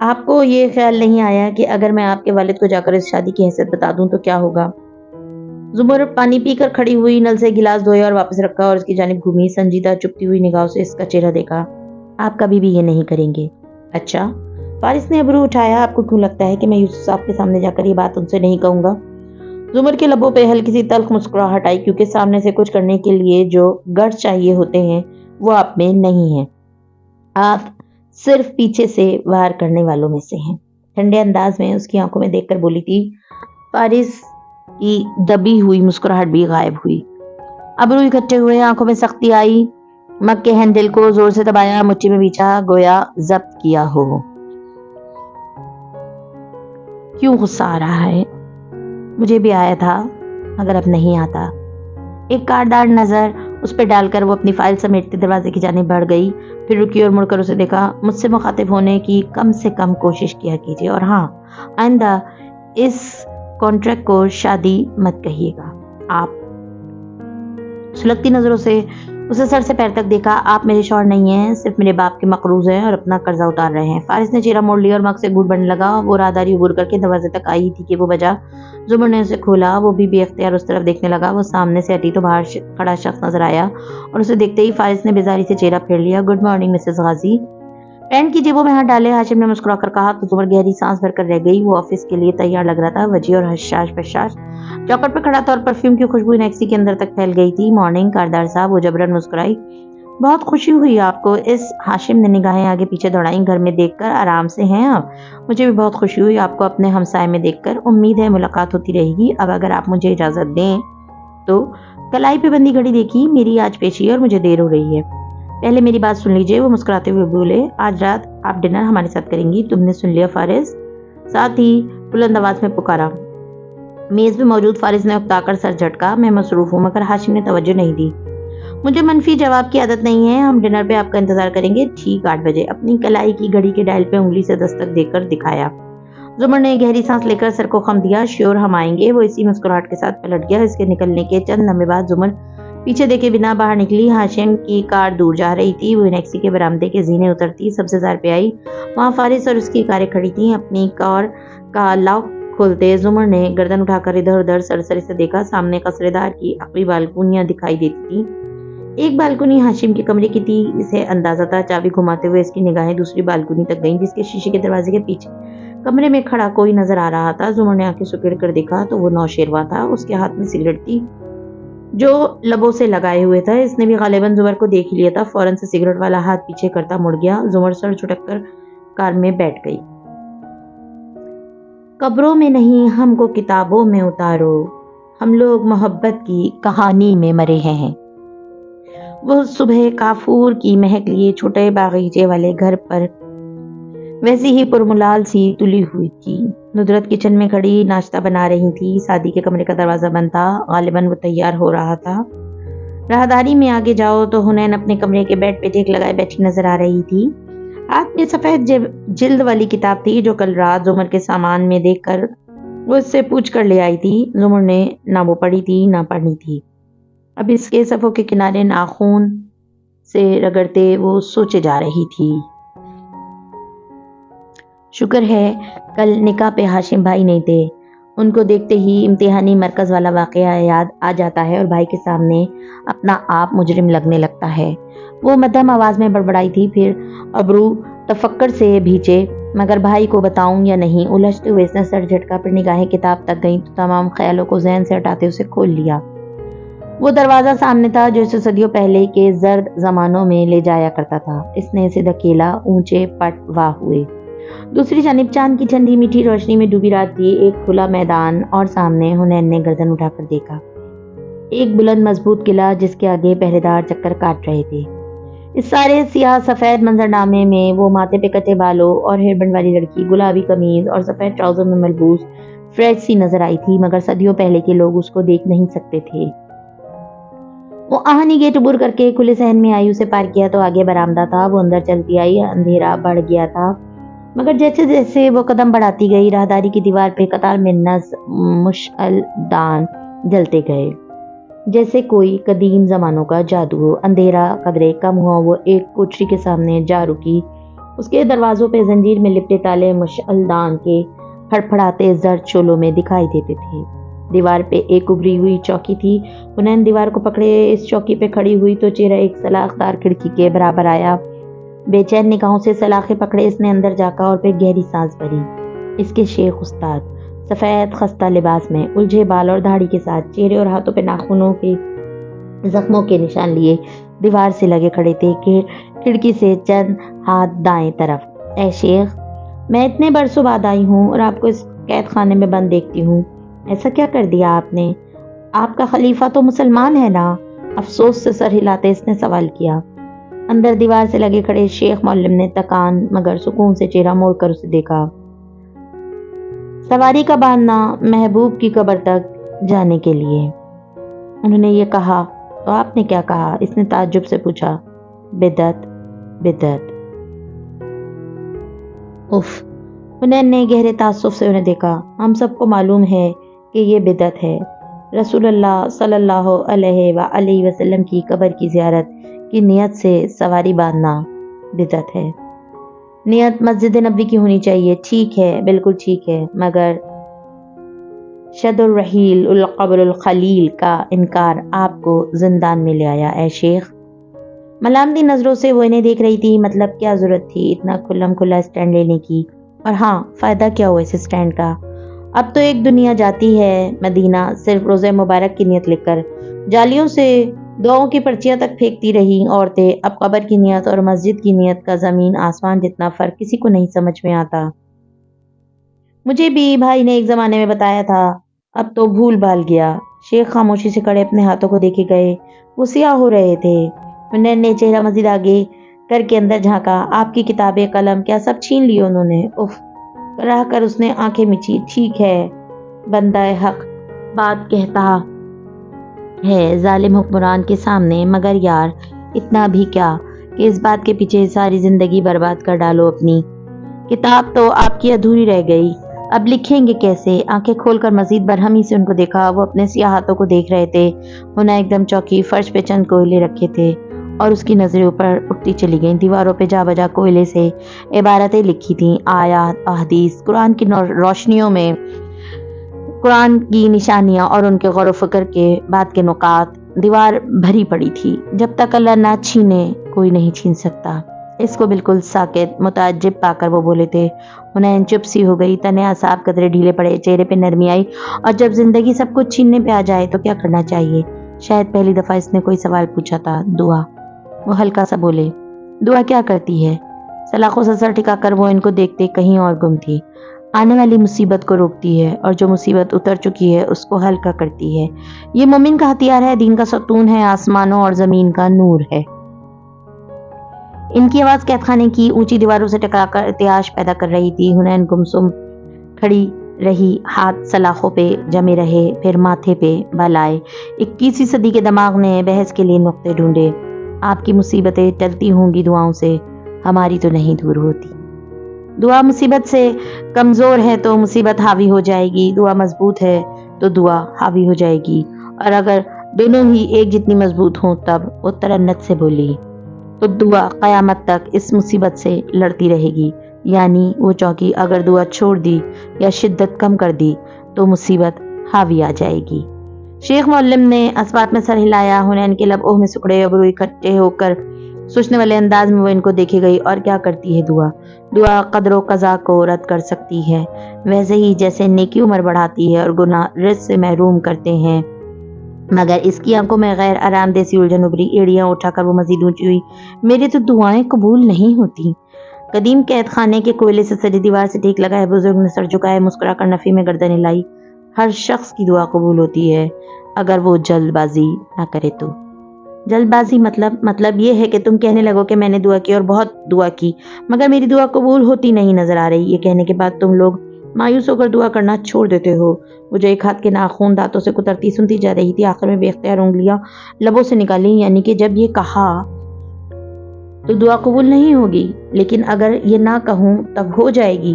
آپ کو یہ خیال نہیں آیا کہ اگر میں آپ کے والد کو جا کر اس شادی کی حیثیت بتا دوں تو کیا ہوگا؟ زمر پانی پی کر کھڑی ہوئی، نل سے گلاس دھویا اور واپس رکھا اور اس کی جانب گھومی، سنجیدہ چپتی ہوئی نگاہوں سے اس کا چہرہ دیکھا۔ آپ کبھی بھی یہ نہیں کریں گے۔ اچھا؟ فارس نے ابرو اٹھایا۔ آپ کو کیوں لگتا ہے کہ میں یوسف صاحب کے سامنے جا کر یہ بات ان سے نہیں کہوں گا؟ زمر کے لبوں پہ ہلکی سی تلخ مسکراہٹ آئی، کیونکہ سامنے سے کچھ کرنے کے لیے جو گٹس چاہیے ہوتے ہیں وہ آپ میں نہیں ہیں۔ آپ صرف پیچھے سے وار کرنے والوں میں سے ہیں۔ ٹھنڈے انداز میں اس کی آنکھوں میں دیکھ کر بولی تھی۔ فارس کی دبی ہوئی مسکراہٹ بھی غائب ہوئی۔ ابرو اکٹھے ہوئے، آنکھوں میں سختی آئی۔ مگ کے ہینڈل کو زور سے دبایا، مٹھی میں بیچا، گویا ضبط کیا ہو۔ کیوں غصہ آ رہا ہے؟ مجھے بھی آیا تھا مگر اب نہیں آتا۔ ایک کاردار نظر اس پہ ڈال کر وہ اپنی فائل سمیٹتے دروازے کی جانب بڑھ گئی، پھر رکی اور مڑ کر اسے دیکھا۔ مجھ سے مخاطب ہونے کی کم سے کم کوشش کیا کیجیے، اور ہاں، آئندہ اس کانٹریکٹ کو شادی مت کہیے گا۔ آپ سلگتی نظروں سے اسے سر سے پیر تک دیکھا۔ آپ میرے شوہر نہیں ہیں، صرف میرے باپ کے مقروض ہیں اور اپنا قرضہ اتار رہے ہیں۔ فارس نے چہرہ موڑ لیا اور مگ سے گھونٹ بھرنے لگا۔ وہ راہداری عبور کر کے دروازے تک آئی تھی کہ وہ بجا۔ زمر نے اسے کھولا۔ وہ بھی بے اختیار اس طرف دیکھنے لگا۔ وہ سامنے سے ہٹی تو باہر کھڑا شخص نظر آیا اور اسے دیکھتے ہی فارس نے بیزاری سے چہرہ پھیر لیا۔ گڈ مارننگ مسز غازی۔ پینٹ کی جیبوں میں ہاتھ ڈالے ہاشم نے مسکرا کر کہا تو زمر گہری سانس بھر کر رہ گئی۔ وہ آفس کے لیے تیار لگ رہا تھا، وجہ اور حشاش بشاش چوکٹ پہ کھڑا تھا اور پرفیوم کی خوشبو نیکسی کے اندر تک پھیل گئی تھی۔ مارننگ کاردار صاحب، وہ جبرن مسکرائی۔ بہت خوشی ہوئی آپ کو۔ اس ہاشم نے نگاہیں آگے پیچھے دوڑائیں۔ گھر میں دیکھ کر آرام سے ہیں آپ؟ مجھے بھی بہت خوشی ہوئی آپ کو اپنے ہمسائے میں دیکھ کر۔ امید ہے ملاقات ہوتی رہے گی۔ اب اگر آپ مجھے اجازت دیں تو کلائی پہ بندی گھڑی دیکھی، میری آج پیشی ہے اور مجھے دیر ہو رہی ہے۔ پہلے میری بات سن لیجئے، وہ مسکراتے ہوئے بولے۔ آج رات آپ ڈنر ہمارے ساتھ کریں گی، تم نے سن لیا فارس؟ ساتھ ہی بلند آواز میں پکارا۔ میز پہ موجود فارس نے اکتا کر سر جھٹکا۔ میں مصروف ہوں، مگر ہاشم نے توجہ نہیں دی۔ مجھے منفی جواب کی عادت نہیں ہے، ہم ڈنر پہ آپ کا انتظار کریں گے، ٹھیک 8 بجے۔ اپنی کلائی کی گھڑی کے ڈائل پہ انگلی سے دستک دے کر دکھایا۔ زمر نے گہری سانس لے کر سر کو خم دیا۔ شیور ہم آئیں گے۔ وہ اسی مسکراہٹ کے ساتھ پلٹ گیا۔ اس کے نکلنے کے چند لمحے بعد زمر پیچھے دیکھے بنا باہر نکلی۔ ہاشم کی کار دور جا رہی تھی۔ وہ نیکسی کے برآمدے کے زینے اترتی سب سے زار پہ آئی۔ وہاں فارس اور اس کی کاریں کھڑی تھیں۔ اپنی کار کا لاک کھولتے زمر نے گردن اٹھا کر ادھر ادھر سرسری سے دیکھا۔ سامنے قصرے دار کی عقبی بالکنیاں دکھائی دیتی تھیں۔ ایک بالکنی ہاشم کے کمرے کی تھی، اسے اندازہ تھا۔ چابی گھماتے ہوئے اس کی نگاہیں دوسری بالکنی تک گئیں، جس کے شیشے کے دروازے کے پیچھے کمرے میں کھڑا کوئی نظر آ رہا تھا۔ زمر نے آنکھیں سکیڑ کر دیکھا تو وہ نوشیروان تھا۔ اس کے ہاتھ میں سگریٹ تھی جو لبوں سے لگائے ہوئے تھا۔ اس نے بھی غالباً زمر کو دیکھ لیا تھا۔ فوراً سے سگریٹ والا ہاتھ پیچھے کرتا مڑ گیا۔ زمر سر جھٹک کر کار میں بیٹھ گئی۔ قبروں میں نہیں، ہم کو کتابوں میں اتارو، ہم لوگ محبت کی کہانی میں مرے ہیں۔ وہ صبح کافور کی مہک لیے چھوٹے باغیچے والے گھر پر ویسی ہی پرملال سی تلی ہوئی تھی۔ ندرت کچن میں کھڑی ناشتہ بنا رہی تھی۔ سادی کے کمرے کا دروازہ بند تھا، غالباً وہ تیار ہو رہا تھا۔ راہداری میں آگے جاؤ تو حنین اپنے کمرے کے بیڈ پہ ٹیک لگائے بیٹھی نظر آ رہی تھی۔ ہاتھ میں سفید جلد والی کتاب تھی جو کل رات زمر کے سامان میں دیکھ کر وہ اس سے پوچھ کر لے آئی تھی۔ زمر نے نہ وہ پڑھی تھی نہ پڑھنی تھی۔ اب اس کے صفحوں کے کنارے ناخن سے رگڑتے وہ سوچے جا رہی تھی۔ شکر ہے کل نکاح پہ ہاشم بھائی نہیں تھے۔ ان کو دیکھتے ہی امتحانی مرکز والا واقعہ یاد آ جاتا ہے اور بھائی کے سامنے اپنا آپ مجرم لگنے لگتا ہے۔ وہ مدھم آواز میں بڑبڑائی تھی، پھر ابرو تفکر سے بھیچے، مگر بھائی کو بتاؤں یا نہیں؟ الجھتے ہوئے اس نے سر جھٹکا، پھر نگاہیں کتاب تک گئیں تو تمام خیالوں کو ذہن سے ہٹاتے اسے کھول لیا۔ وہ دروازہ سامنے تھا جو اسے صدیوں پہلے کے زرد زمانوں میں لے جایا کرتا تھا۔ اس نے اسے دھکیلا، اونچے پٹ واہ ہوئے۔ دوسری جانب چاند کی ٹھنڈی میٹھی روشنی میں ڈوبی رات تھی۔ ایک کھلا میدان اور سامنے حنین نے گردن اٹھا کر دیکھا ایک بلند مضبوط قلعہ جس کے آگے پہرے دار چکر کاٹ رہے تھے۔ اس سارے سیاہ سفید منظرنامے میں وہ ماتھے پہ کٹے بالوں اور ہیئر بینڈ والی لڑکی گلابی قمیض اور سفید ٹراؤزر میں ملبوس فریش سی نظر آئی تھی، مگر صدیوں پہلے کے لوگ اس کو دیکھ نہیں سکتے تھے۔ وہ آہنی گیٹ عبور کر کے کھلے صحن میں آئی، اسے پار کیا تو آگے برآمدہ تھا۔ وہ اندر چلتی آئی، اندھیرا بڑھ گیا تھا، مگر جیسے جیسے وہ قدم بڑھاتی گئی راہداری کی دیوار پہ قطار میں مشعل دان جلتے گئے، جیسے کوئی قدیم زمانوں کا جادو ہو۔ اندھیرا قدرے کم ہوا، وہ ایک کوٹری کے سامنے جا رکی اس کے دروازوں پہ زنجیر میں لپٹے تالے مشعلدان کے پھڑپھڑاتے زرد شعلوں میں دکھائی دیتے تھے۔ دیوار پہ ایک ابری ہوئی چوکی تھی۔ حنین دیوار کو پکڑے اس چوکی پہ کھڑی ہوئی تو چہرہ ایک سلاخ دار کھڑکی کے برابر آیا۔ بے چین نگاہوں سے سلاخیں پکڑے اس نے اندر جھانکا اور پھر گہری سانس بھری۔ اس کے شیخ استاد سفید خستہ لباس میں الجھے بال اور داڑھی کے ساتھ چہرے اور ہاتھوں پہ ناخنوں کے زخموں کے نشان لیے دیوار سے لگے کھڑے تھے کہ کھڑکی سے چند ہاتھ دائیں طرف۔ اے شیخ، میں اتنے برسوں بعد آئی ہوں اور آپ کو اس قید خانے میں بند دیکھتی ہوں۔ ایسا کیا کر دیا آپ نے؟ آپ کا خلیفہ تو مسلمان ہے نا؟ افسوس سے سر ہلاتے اس نے سوال کیا۔ اندر دیوار سے لگے کھڑے شیخ معلم نے تکان مگر سکون سے چہرہ موڑ کر اسے دیکھا۔ سواری کا باندھنا محبوب کی قبر تک جانے کے لیے۔ انہوں نے یہ کہا تو آپ نے کیا کہا؟ اس نے تعجب سے پوچھا۔ بدعت، بدعت۔ اف۔ حنین نے گہرے تعصب سے انہیں دیکھا۔ ہم سب کو معلوم ہے کہ یہ بدعت ہے۔ رسول اللہ صلی اللہ علیہ وآلہ وسلم کی قبر کی زیارت کی نیت سے سواری باندھنا بدعت ہے۔ نیت مسجد نبوی کی ہونی چاہیے، ٹھیک ہے، بالکل ٹھیک ہے، مگر شد الرحیل القبر الخلیل کا انکار آپ کو زندان میں لے آیا۔ اے شیخ، ملامتی نظروں سے وہ انہیں دیکھ رہی تھی۔ مطلب کیا ضرورت تھی اتنا کھلم کھلا اسٹینڈ لینے کی؟ اور ہاں، فائدہ کیا ہوا اس اسٹینڈ کا؟ اب تو ایک دنیا جاتی ہے مدینہ صرف روزہ مبارک کی نیت لکھ کر، جالیوں سے دعاؤں کی پرچیاں تک پھینکتی رہی عورتیں۔ اب قبر کی نیت اور مسجد کی نیت کا زمین آسمان جتنا فرق کسی کو نہیں سمجھ میں آتا۔ مجھے بھی بھائی نے ایک زمانے میں بتایا تھا، اب تو بھول بھال گیا۔ شیخ خاموشی سے کھڑے اپنے ہاتھوں کو دیکھے گئے، وہ سیاہ ہو رہے تھے۔ حنین نے چہرہ مزید آگے کر کے اندر جھانکا۔ آپ کی کتابیں، قلم، کیا سب چھین لیے انہوں نے؟ اف۔ رہ کر اس نے آنکھیں مچھی۔ ٹھیک ہے، بندہ حق بات کہتا ہے ظالم حکمران کے سامنے، مگر یار اتنا بھی کیا کہ اس بات کے پیچھے ساری زندگی برباد کر ڈالو اپنی؟ کتاب تو آپ کی ادھوری رہ گئی، اب لکھیں گے کیسے؟ آنکھیں کھول کر مزید برہمی سے ان کو دیکھا۔ وہ اپنے سیاہ ہاتھوں کو دیکھ رہے تھے۔ انہیں ایک دم چوکی، فرش پہ چند کوئلے رکھے تھے اور اس کی نظریں اوپر اٹھتی چلی گئیں۔ دیواروں پہ جا بجا کوئلے سے عبارتیں لکھی تھیں، آیات، احادیث، قرآن کی روشنیوں میں قرآن کی نشانیاں اور ان کے غور و فکر کے بعد کے نکات۔ دیوار بھری پڑی تھی، جب تک اللہ نہ چھینے کوئی نہیں چھین سکتا۔ اس کو بالکل ساکت، متعجب پا کر وہ بولے تھے۔ حنین چپ سی ہو گئی، تنے اعصاب قدرے ڈھیلے پڑے، چہرے پہ نرمی آئی۔ اور جب زندگی سب کچھ چھیننے پہ آ جائے تو کیا کرنا چاہیے؟ شاید پہلی دفعہ اس نے کوئی سوال پوچھا تھا۔ دعا۔ وہ ہلکا سا بولے۔ دعا کیا کرتی ہے؟ سلاخوں سے سر ٹھکا کر وہ ان کو دیکھتے کہیں اور گم تھی۔ آنے والی مصیبت کو روکتی ہے اور جو مصیبت اتر چکی ہے اس کو ہلکا کرتی ہے۔ یہ مومن کا ہتھیار ہے، دین کا ستون ہے، آسمانوں اور زمین کا نور ہے۔ ان کی آواز قید خانے کی اونچی دیواروں سے ٹکرا کر ارتعاش پیدا کر رہی تھی۔ حنین گمسم کھڑی رہی، ہاتھ سلاخوں پہ جمے رہے، پھر ماتھے پہ بل آئے۔ 21ویں صدی کے دماغ نے بحث کے لیے نقطے ڈھونڈے۔ آپ کی مصیبتیں ٹلتی ہوں گی دعاؤں سے، ہماری تو نہیں دور ہوتی۔ دعا مصیبت سے کمزور ہے تو مصیبت حاوی ہو جائے گی، دعا مضبوط ہے تو دعا حاوی ہو جائے گی، اور اگر دونوں ہی ایک جتنی مضبوط ہوں تب۔ وہ ترنت سے بولی۔ تو دعا قیامت تک اس مصیبت سے لڑتی رہے گی، یعنی وہ چوکی اگر دعا چھوڑ دی یا شدت کم کر دی تو مصیبت حاوی آ جائے گی۔ شیخ معلم نے اسبات میں سر ہلایا۔ حنین کے لب اوہ میں سکڑے، ابرو اکٹھے ہو کر سوچنے والے انداز میں وہ ان کو دیکھے گئی۔ اور کیا کرتی ہے دعا؟ دعا قدر و قضا کو رد کر سکتی ہے، ویسے ہی جیسے نیکی عمر بڑھاتی ہے اور گناہ رزق سے محروم کرتے ہیں۔ مگر اس کی آنکھوں میں غیر آرام دہ سی الجھن ابھری۔ ایڑیاں اٹھا کر وہ مزید اونچی ہوئی۔ میری تو دعائیں قبول نہیں ہوتی۔ قدیم قید خانے کے کوئلے سے سجی دیوار سے ٹیک لگائے بزرگ نے سر جھکائے، مسکرا کر نفی میں گردن ہلائی۔ ہر شخص کی دعا قبول ہوتی ہے اگر وہ جلد بازی نہ کرے تو۔ جلد بازی مطلب یہ ہے کہ تم کہنے لگو کہ میں نے دعا کی اور بہت دعا کی مگر میری دعا قبول ہوتی نہیں نظر آ رہی۔ یہ کہنے کے بعد تم لوگ مایوس ہو کر دعا کرنا چھوڑ دیتے ہو۔ وہ جو ایک ہاتھ کے ناخن دانتوں سے کترتی سنتی جا رہی تھی، آخر میں بے اختیار انگلیاں لبوں سے نکالی، یعنی کہ جب یہ کہا تو دعا قبول نہیں ہوگی، لیکن اگر یہ نہ کہوں تب ہو جائے گی۔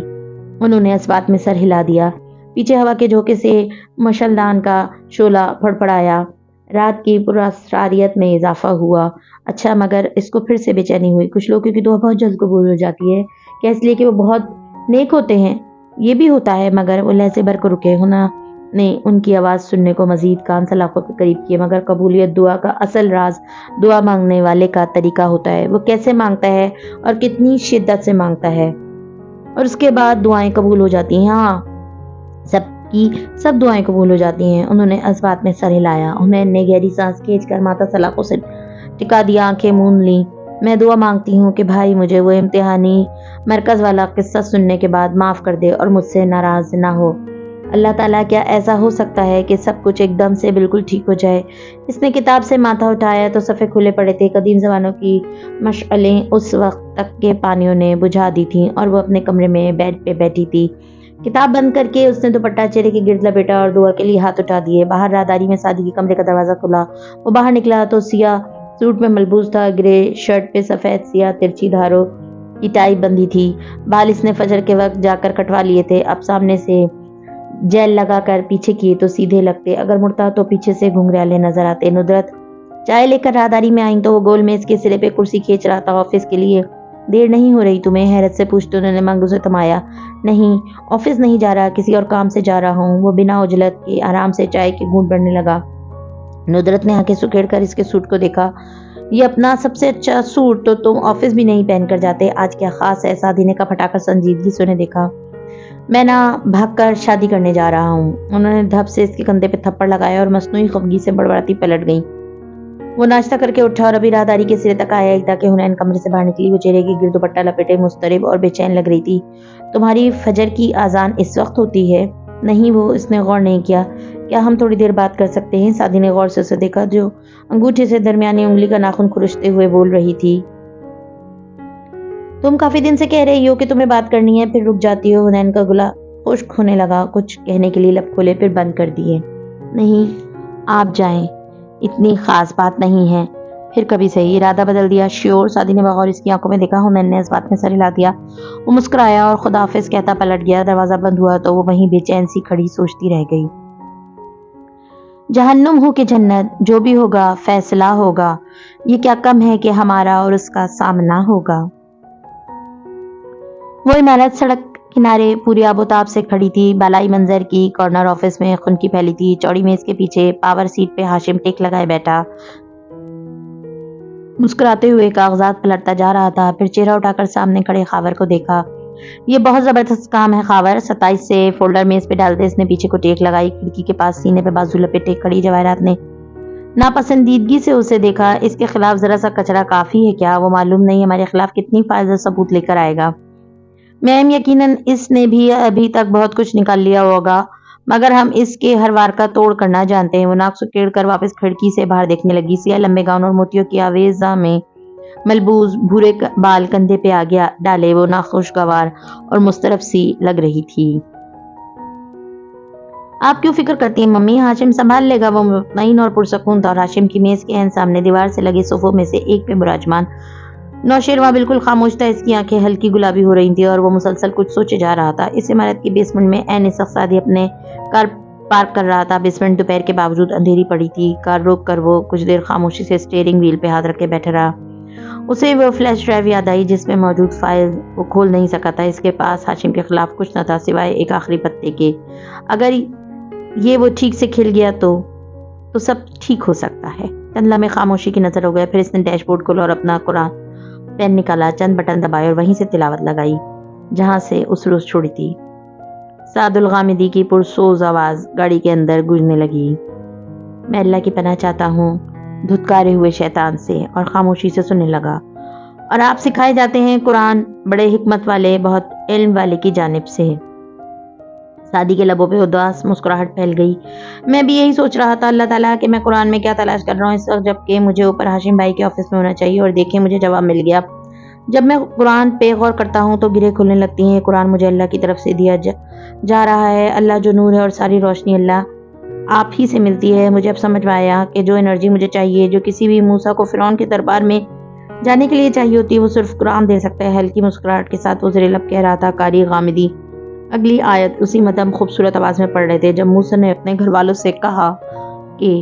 انہوں نے اس بات میں سر ہلا دیا۔ پیچھے ہوا کے جھونکے سے مشعلدان کا شعلہ پھڑپڑایا۔ رات کی پراسراریت میں اضافہ ہوا۔ اچھا مگر اس کو پھر سے بے چینی ہوئی۔ کچھ لوگوں کی دعا بہت جلد قبول ہو جاتی ہے، کیا اس لیے کہ وہ بہت نیک ہوتے ہیں؟ یہ بھی ہوتا ہے، مگر وہ لہجے بھر کو رکے ہونا نے ان کی آواز سننے کو مزید کان سلاخوں کے قریب کیے۔ مگر قبولیت دعا کا اصل راز دعا مانگنے والے کا طریقہ ہوتا ہے، وہ کیسے مانگتا ہے اور کتنی شدت سے مانگتا ہے، اور اس کے بعد دعائیں قبول ہو جاتی ہیں۔ ہاں، سب دعائیں قبول ہو جاتی ہیں۔ انہوں نے اس بات میں سر ہلایا۔ حنین نے گہری سانس کھینچ کر ماتھا سلاخوں سے ٹکا دیا، آنکھیں موند لیں۔ میں دعا مانگتی ہوں کہ بھائی مجھے وہ امتحانی مرکز والا قصہ سننے کے بعد معاف کر دے اور مجھ سے ناراض نہ ہو۔ اللہ تعالیٰ، کیا ایسا ہو سکتا ہے کہ سب کچھ ایک دم سے بالکل ٹھیک ہو جائے؟ اس نے کتاب سے ماتھا اٹھایا تو صفحے کھلے پڑے تھے۔ قدیم زمانوں کی مشعلیں اس وقت تک کے پانیوں نے بجھا دی تھیں اور وہ اپنے کمرے میں بیڈ پہ بیٹھی تھی۔ کتاب بند کر کے اس نے دوپٹہ چہرے کے گرد لپیٹا اور دعا کے لیے ہاتھ اٹھا دیے۔ باہر راہداری میں سعدی کے کمرے کا دروازہ کھلا۔ وہ باہر نکلا تو سیاہ سوٹ میں ملبوس تھا، گرے شرٹ پہ سفید سیاہ ترچھی دھاروں کی ٹائی بندھی تھی۔ بال اس نے فجر کے وقت جا کر کٹوا لیے تھے، اب سامنے سے جیل لگا کر پیچھے کیے تو سیدھے لگتے، اگر مڑتا تو پیچھے سے گھنگریالے نظر آتے۔ ندرت چائے لے کر راہداری میں آئیں تو وہ گول میز کے سرے پہ کرسی کھینچ رہا تھا۔ آفس کے لیے دیر نہیں ہو رہی تمہیں؟ حیرت سے پوچھتے انہوں نے منگو سے تھمایا۔ نہیں، آفس نہیں جا رہا، کسی اور کام سے جا رہا ہوں۔ وہ بنا عجلت کے آرام سے چائے کے گھونٹ بھرنے لگا۔ ندرت نے آنکھیں سکیڑ کر اس کے سوٹ کو دیکھا۔ یہ اپنا سب سے اچھا سوٹ تو تم آفس بھی نہیں پہن کر جاتے، آج کیا خاص ہے؟ سعدی نے کہا پھٹا کر سنجیدگی سے انہیں دیکھا۔ میں نہ بھاگ کر شادی کرنے جا رہا ہوں۔ انہوں نے دھپ سے اس کے کندھے پہ تھپڑ لگایا اور مصنوعی خفگی سے بڑبڑاتی پلٹ گئیں۔ وہ ناشتہ کر کے اٹھا اور ابھی راہداری کے سرے تک آیا ہی تھا کہ حنین کمرے سے باہر نکلی۔ وہ چہرے کے گرد دوپٹہ لپیٹے مضطرب اور بے چین لگ رہی تھی۔ تمہاری فجر کی اذان اس وقت ہوتی ہے؟ نہیں، وہ اس نے غور نہیں کیا۔ کیا ہم تھوڑی دیر بات کر سکتے ہیں؟ سعدی نے غور سے اسے دیکھا جو انگوٹھے سے درمیانی انگلی کا ناخن کھرچتے ہوئے بول رہی تھی۔ تم کافی دن سے کہہ رہی ہو کہ تمہیں بات کرنی ہے، پھر رک جاتی ہو۔ حنین کا گلا خشک ہونے لگا، کچھ کہنے کے لیے لب کھولے پھر بند کر دیے۔ نہیں، آپ جائیں، اتنی خاص بات نہیں ہے، پھر کبھی صحیح۔ ارادہ بدل دیا؟ شیور؟ سعدی نے بغور اس کی آنکھوں میں دیکھا۔ حنین نے اس بات میں سر ہلا دیا۔ وہ مسکرایا اور خدا حافظ کہتا پلٹ گیا۔ دروازہ بند ہوا تو وہ وہیں بے چین سی کھڑی سوچتی رہ گئی۔ جہنم ہو کہ جنت، جو بھی ہوگا فیصلہ ہوگا۔ یہ کیا کم ہے کہ ہمارا اور اس کا سامنا ہوگا۔ وہ عمارت سڑک کنارے پوری آب و تاب سے کھڑی تھی، بالائی منظر کی۔ کارنر آفس میں خنکی پھیلی تھی، چوڑی میز کے پیچھے پاور سیٹ پہ ہاشم ٹیک لگائے بیٹھا مسکراتے ہوئے کاغذات پلٹتا جا رہا تھا، پھر چہرہ اٹھا کر سامنے کھڑے خاور کو دیکھا۔ یہ بہت زبردست کام ہے خاور۔ 27 سے فولڈر میز پہ ڈالتے اس نے پیچھے کو ٹیک لگائی، کھڑکی کے پاس سینے پہ بازو لپیٹے کھڑی جواہرات نے ناپسندیدگی سے اسے دیکھا۔ اس کے خلاف ذرا سا کچرا کافی ہے کیا؟ وہ معلوم نہیں ہمارے خلاف کتنی فائز ثبوت لے کر آئے گا۔ میم یقیناً اس نے بھی ابھی تک بہت کچھ نکال لیا ہوگا، مگر ہم اس کے ہر وار کا توڑ کرنا جانتے ہیں۔ وہ ناک سکیڑ کر واپس کھڑکی سے باہر دیکھنے لگی۔ سیاہ لمبے گاؤن اور موتیوں کی آویزہ میں ملبوس بھورے بال کندھے پہ آگے ڈالے وہ ناخوشگوار اور مضطرب سی لگ رہی تھی۔ آپ کیوں فکر کرتی ہیں ممی؟ ہاشم سنبھال لے گا۔ وہ مطمئن اور پرسکون تھا اور ہاشم کی میز کے عین سامنے دیوار سے لگے صوفوں میں سے ایک پہ براجمان نوشیروان بالکل خاموش تھا۔ اس کی آنکھیں ہلکی گلابی ہو رہی تھیں اور وہ مسلسل کچھ سوچے جا رہا تھا۔ اس عمارت کی بیسمنٹ میں عین اس وقت سعدی اپنے کار پارک کر رہا تھا۔ بیسمنٹ دوپہر کے باوجود اندھیری پڑی تھی۔ کار روک کر وہ کچھ دیر خاموشی سے اسٹیئرنگ وہیل پہ ہاتھ رکھ کے بیٹھا رہا۔ اسے وہ فلیش ڈرائیو یاد آئی جس میں موجود فائل وہ کھول نہیں سکا تھا۔ اس کے پاس ہاشم کے خلاف کچھ نہ تھا سوائے ایک آخری پتے کے۔ اگر یہ وہ ٹھیک سے کھل گیا تو سب ٹھیک ہو سکتا ہے۔ چند لمحے خاموشی کی نظر ہو گئے، پھر اس نے ڈیش بورڈ کھولا اور اپنا قرآن پین نکالا، چند بٹن دبائے اور وہیں سے تلاوت لگائی جہاں سے اس روز چھوڑی تھی۔ سعد الغامدی کی پرسوز آواز گاڑی کے اندر گونجنے لگی۔ میں اللہ کی پناہ چاہتا ہوں دھتکارے ہوئے شیطان سے، اور خاموشی سے سننے لگا۔ اور آپ سکھائے جاتے ہیں قرآن بڑے حکمت والے، بہت علم والے کی جانب سے۔ سعدی کے لبوں پہ اداس مسکراہٹ پھیل گئی۔ میں بھی یہی سوچ رہا تھا اللہ تعالیٰ کہ میں قرآن میں کیا تلاش کر رہا ہوں اس وقت، جبکہ مجھے اوپر ہاشم بھائی کے آفس میں ہونا چاہیے، اور دیکھیں مجھے جواب مل گیا۔ جب میں قرآن پہ غور کرتا ہوں تو گرہیں کھلنے لگتی ہیں۔ قرآن مجھے اللہ کی طرف سے دیا جا رہا ہے۔ اللہ جو نور ہے اور ساری روشنی اللہ آپ ہی سے ملتی ہے۔ مجھے اب سمجھ میں آیا کہ جو انرجی مجھے چاہیے، جو کسی بھی موسیٰ کو فرعون کے دربار میں جانے کے لیے چاہیے ہوتی ہے، وہ صرف قرآن دے سکتا ہے۔ ہلکی مسکراہٹ کے ساتھ وہ زیر لب کہہ رہا تھا، قاری غامدی اگلی آیت اسی مدھم خوبصورت آواز میں پڑھ رہے تھے جب موسیٰ نے اپنے گھر والوں سے کہا کہ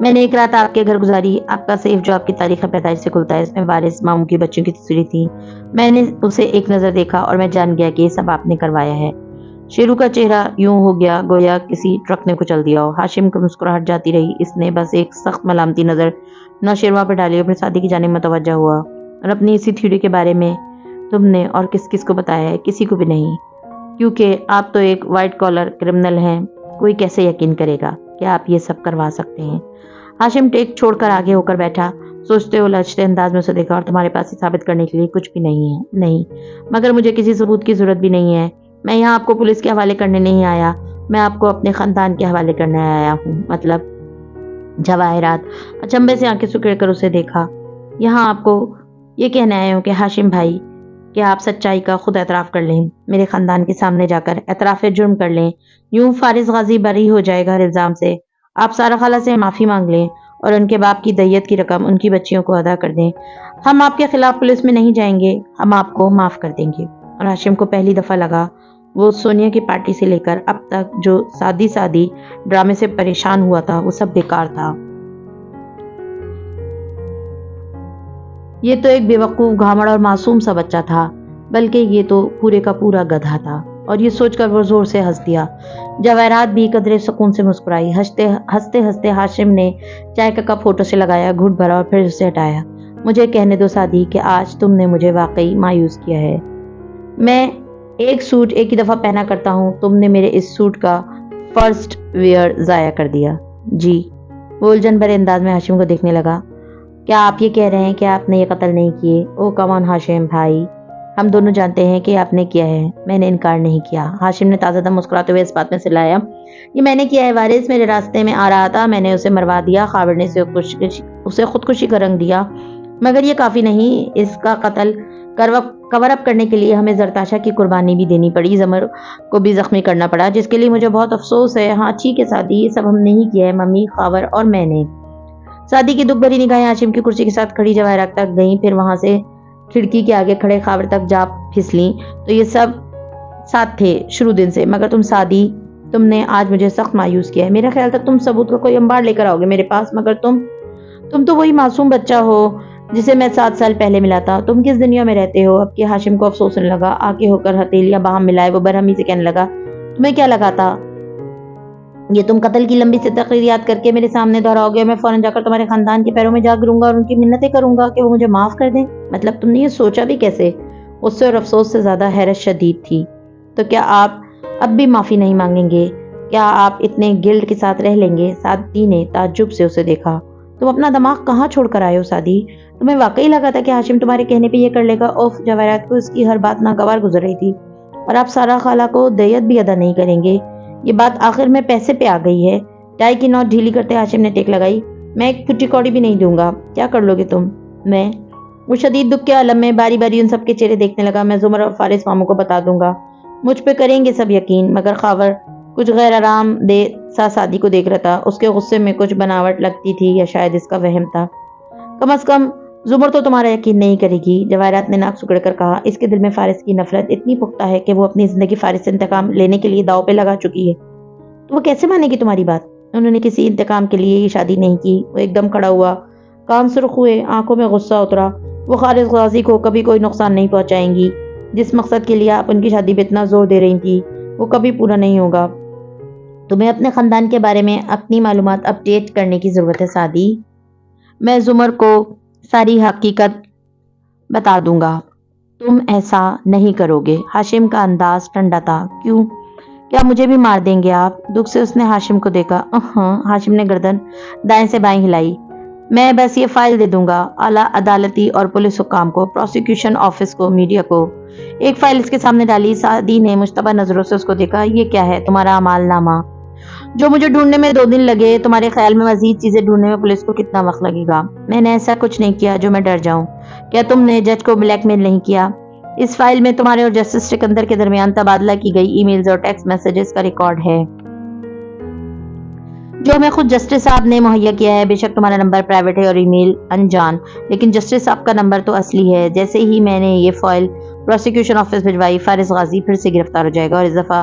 میں نے ایک رات آپ کے گھر گزاری. آپ کا سیف جو آپ کی تاریخ پیدائش سے کھلتا ہے اس میں وارث ماموں کی بچوں کی تصویریں تھیں. میں نے اسے ایک نظر دیکھا اور میں جان گیا کہ یہ سب آپ نے کروایا ہے. شیرو کا چہرہ یوں ہو گیا گویا کسی ٹرک نے کچل دیا ہو. ہاشم کو مسکراہٹ جاتی رہی. اس نے بس ایک سخت ملامتی نظر نوشیروان پر ڈالی اور پھر سعدی کی جانب متوجہ ہوا اور اپنی اسی تھیوری کے بارے میں تم نے اور کس کس کو بتایا ہے؟ کسی کو بھی نہیں، کیونکہ آپ تو ایک وائٹ کالر کرمنل ہیں. کوئی کیسے یقین کرے گا کہ آپ یہ سب کروا سکتے ہیں؟ ہاشم ٹیک چھوڑ کر آگے ہو کر بیٹھا. سوچتے ہو لچتے انداز میں اسے دیکھا. اور تمہارے پاس یہ ثابت کرنے کے لیے کچھ بھی نہیں ہے؟ نہیں، مگر مجھے کسی ثبوت کی ضرورت بھی نہیں ہے. میں یہاں آپ کو پولیس کے حوالے کرنے نہیں آیا، میں آپ کو اپنے خاندان کے حوالے کرنے آیا ہوں. مطلب؟ جواہرات اچنبے سے آنکھیں سکیڑ کر اسے دیکھا. یہاں آپ کو یہ کہنے آئے ہوں کہ ہاشم بھائی کہ آپ سچائی کا خود اعتراف کر لیں، میرے خاندان کے سامنے جا کر اعتراف جرم کر لیں. یوں فارس غازی بری ہو جائے گا ہر الزام سے. آپ سارا خالہ سے معافی مانگ لیں اور ان کے باپ کی دیت کی رقم ان کی بچیوں کو ادا کر دیں. ہم آپ کے خلاف پولیس میں نہیں جائیں گے، ہم آپ کو معاف کر دیں گے. اور ہاشم کو پہلی دفعہ لگا وہ سونیا کی پارٹی سے لے کر اب تک جو سادی ڈرامے سے پریشان ہوا تھا وہ سب بیکار تھا. یہ تو ایک بے وقوف گھامڑ اور معصوم سا بچہ تھا، بلکہ یہ تو پورے کا پورا گدھا تھا. اور یہ سوچ کر وہ زور سے ہنس دیا. جواہرات بھی قدرے سکون سے مسکرائی. ہنستے ہنستے ہاشم نے چائے کا کپ ہونٹوں سے لگایا، گھونٹ بھرا اور پھر اسے ہٹایا. مجھے کہنے دو سعدی کہ آج تم نے مجھے واقعی مایوس کیا ہے. میں ایک سوٹ ایک ہی دفعہ پہنا کرتا ہوں، تم نے میرے اس سوٹ کا فرسٹ ویئر ضائع کر دیا. جی؟ وہ الجھن بھرے انداز میں ہاشم کو دیکھنے لگا. کیا آپ یہ کہہ رہے ہیں کہ آپ نے یہ قتل نہیں کیے؟ او کم آن ہاشم بھائی، ہم دونوں جانتے ہیں کہ آپ نے کیا ہے. میں نے انکار نہیں کیا. ہاشم نے تازہ دم مسکراتے ہوئے اس بات میں سلایا. یہ میں نے کیا ہے. وارث میرے راستے میں آ رہا تھا، میں نے اسے مروا دیا. خاور نے اسے خودکشی کا رنگ دیا، مگر یہ کافی نہیں. اس کا قتل کور اپ کرنے کے لیے ہمیں زرتاشا کی قربانی بھی دینی پڑی، زمر کو بھی زخمی کرنا پڑا، جس کے لیے مجھے بہت افسوس ہے. ہاں ٹھیک ہے سعدی، یہ سب ہم نہیں کیا ہے، ممی، خاور اور میں نے. سعدی کی دکھ بھری نگاہیں ہاشم کی کرسی کے ساتھ کھڑی جواہرات تک گئیں، پھر وہاں سے کھڑکی کے آگے کھڑے خاور تک جا پھسلیں. تو یہ سب ساتھ تھے شروع دن سے، مگر تم سعدی، تم نے آج مجھے سخت مایوس کیا ہے. میرا خیال تھا تم ثبوت کا کوئی انبار لے کر آؤ گے میرے پاس، مگر تم تو وہی معصوم بچہ ہو جسے میں 7 سال پہلے ملا تھا. تم کس دنیا میں رہتے ہو اب؟ کہ ہاشم کو افسوس ہونے لگا. آگے ہو کر ہتھیلیاں باہم ملائے وہ برہمی سے کہنے لگا. تمہیں کیا لگا تھا یہ تم قتل کی لمبی سی تقریر یاد کر کے میرے سامنے دہراؤ گے؟ میں فوراً جا کر تمہارے خاندان کے پیروں میں جا گروں گا اور ان کی منتیں کروں گا کہ وہ مجھے معاف کر دیں. مطلب تم نے یہ سوچا بھی کیسے؟ غصے اور افسوس سے زیادہ حیرت شدید تھی. تو کیا آپ اب بھی معافی نہیں مانگیں گے؟ کیا آپ اتنے گلڈ کے ساتھ رہ لیں گے؟ سعدی نے تعجب سے اسے دیکھا. تم اپنا دماغ کہاں چھوڑ کر آئے ہو سعدی؟ تمہیں واقعی لگا تھا کہ ہاشم تمہارے کہنے پہ یہ کر لے گا؟ اوف! جواہرات کو اس کی ہر بات ناگوار گزر رہی تھی. اور آپ سارا خالہ کو دیت بھی ادا نہیں کریں گے؟ یہ بات آخر میں پیسے پہ آ گئی ہے. ٹائی کی نوٹ ڈھیلی کرتے ہاشم نے ٹیک لگائی. میں ایک پھٹی کوڑی بھی نہیں دوں گا. کیا کر لو گے تم؟ میں وہ شدید دکھ کے عالم میں باری باری ان سب کے چہرے دیکھنے لگا. میں زمر اور فارس ماموں کو بتا دوں گا، مجھ پہ کریں گے سب یقین. مگر خاور کچھ غیر آرام دہ سا سعدی کو دیکھ رہا تھا. اس کے غصے میں کچھ بناوٹ لگتی تھی یا شاید اس کا وہم تھا. کم از کم زمر تو تمہارا یقین نہیں کرے گی، جواہرات نے ناک سکڑ کر کہا. اس کے دل میں فارس کی نفرت اتنی پختہ ہے کہ وہ اپنی زندگی فارس سے انتقام لینے کے لیے داؤ پہ لگا چکی ہے. تو وہ کیسے مانے گی تمہاری بات؟ انہوں نے کسی انتقام کے لیے یہ شادی نہیں کی. وہ ایک دم کھڑا ہوا، کان سرخ ہوئے، آنکھوں میں غصہ اترا. وہ فارس غازی کو کبھی کوئی نقصان نہیں پہنچائیں گی. جس مقصد کے لیے آپ ان کی شادی پہ اتنا زور دے رہی تھی وہ کبھی پورا نہیں ہوگا. تمہیں اپنے خاندان کے بارے میں اپنی معلومات اپ ڈیٹ کرنے کی ضرورت ہے سعدی. میں زمر کو ساری حقیقت بتا دوں گا. تم ایسا نہیں کرو گے. ہاشم کا انداز ٹھنڈا تھا. کیوں؟ کیا مجھے بھی مار دیں گے آپ؟ دکھ سے اس نے ہاشم کو دیکھا. ہاشم نے گردن دائیں سے بائیں ہلائی. میں بس یہ فائل دے دوں گا اعلیٰ عدالتی اور پولیس حکام کو، پروسیکیوشن آفس کو، میڈیا کو. ایک فائل اس کے سامنے ڈالی. سعدی نے مشتبہ نظروں سے اس کو دیکھا. یہ کیا ہے؟ تمہارا اعمال نامہ. جو مجھے ڈھونڈنے میں 2 دن لگے، تمہارے خیال میں مزید چیزیں ڈھونڈنے میں پولیس کو کتنا وقت لگے گا؟ میں نے ایسا کچھ نہیں کیا جو میں ڈر جاؤں. کیا تم نے جج کو بلیک میل نہیں کیا؟ اس فائل میں تمہارے اور جسٹس سکندر کے درمیان تبادلہ کی گئی ای میلز اور ٹیکسٹ میسجز کا ریکارڈ ہے جو ہمیں خود جسٹس صاحب نے مہیا کیا ہے. بے شک تمہارا نمبر پرائیویٹ ہے اور ای میل انجان، لیکن جسٹس صاحب کا نمبر تو اصلی ہے. جیسے ہی میں نے یہ فائل پروسیکیوشن آفس بھجوائی، فارس غازی پھر سے گرفتار ہو جائے گا اور اس دفعہ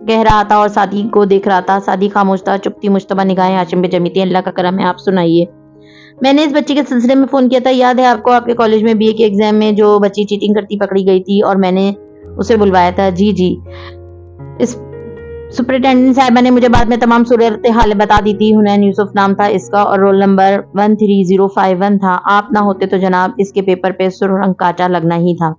کہہ رہا تھا اور سعدی کو دیکھ رہا تھا۔ سعدی خاموش تھا، چپتی مشتبہ نگاہیں ہاشم پہ جمی تھی۔ اللہ کا کرم ہے، آپ سنائیے۔ میں نے اس بچی کے سلسلے میں فون کیا تھا، یاد ہے آپ کو؟ آپ کے کالج میں BA کے ایگزام میں جو بچی چیٹنگ کرتی پکڑی گئی تھی اور میں نے اسے بلوایا تھا۔ جی جی، اس سپرنٹینڈنٹ صاحبہ نے مجھے بعد میں تمام صورتحال بتا دی تھی۔ حنین یوسف نام تھا اس کا اور رول نمبر 13051 تھا۔ آپ نہ ہوتے تو جناب اس کے پیپر پہ سرخ رنگ کاٹا لگنا ہی تھا۔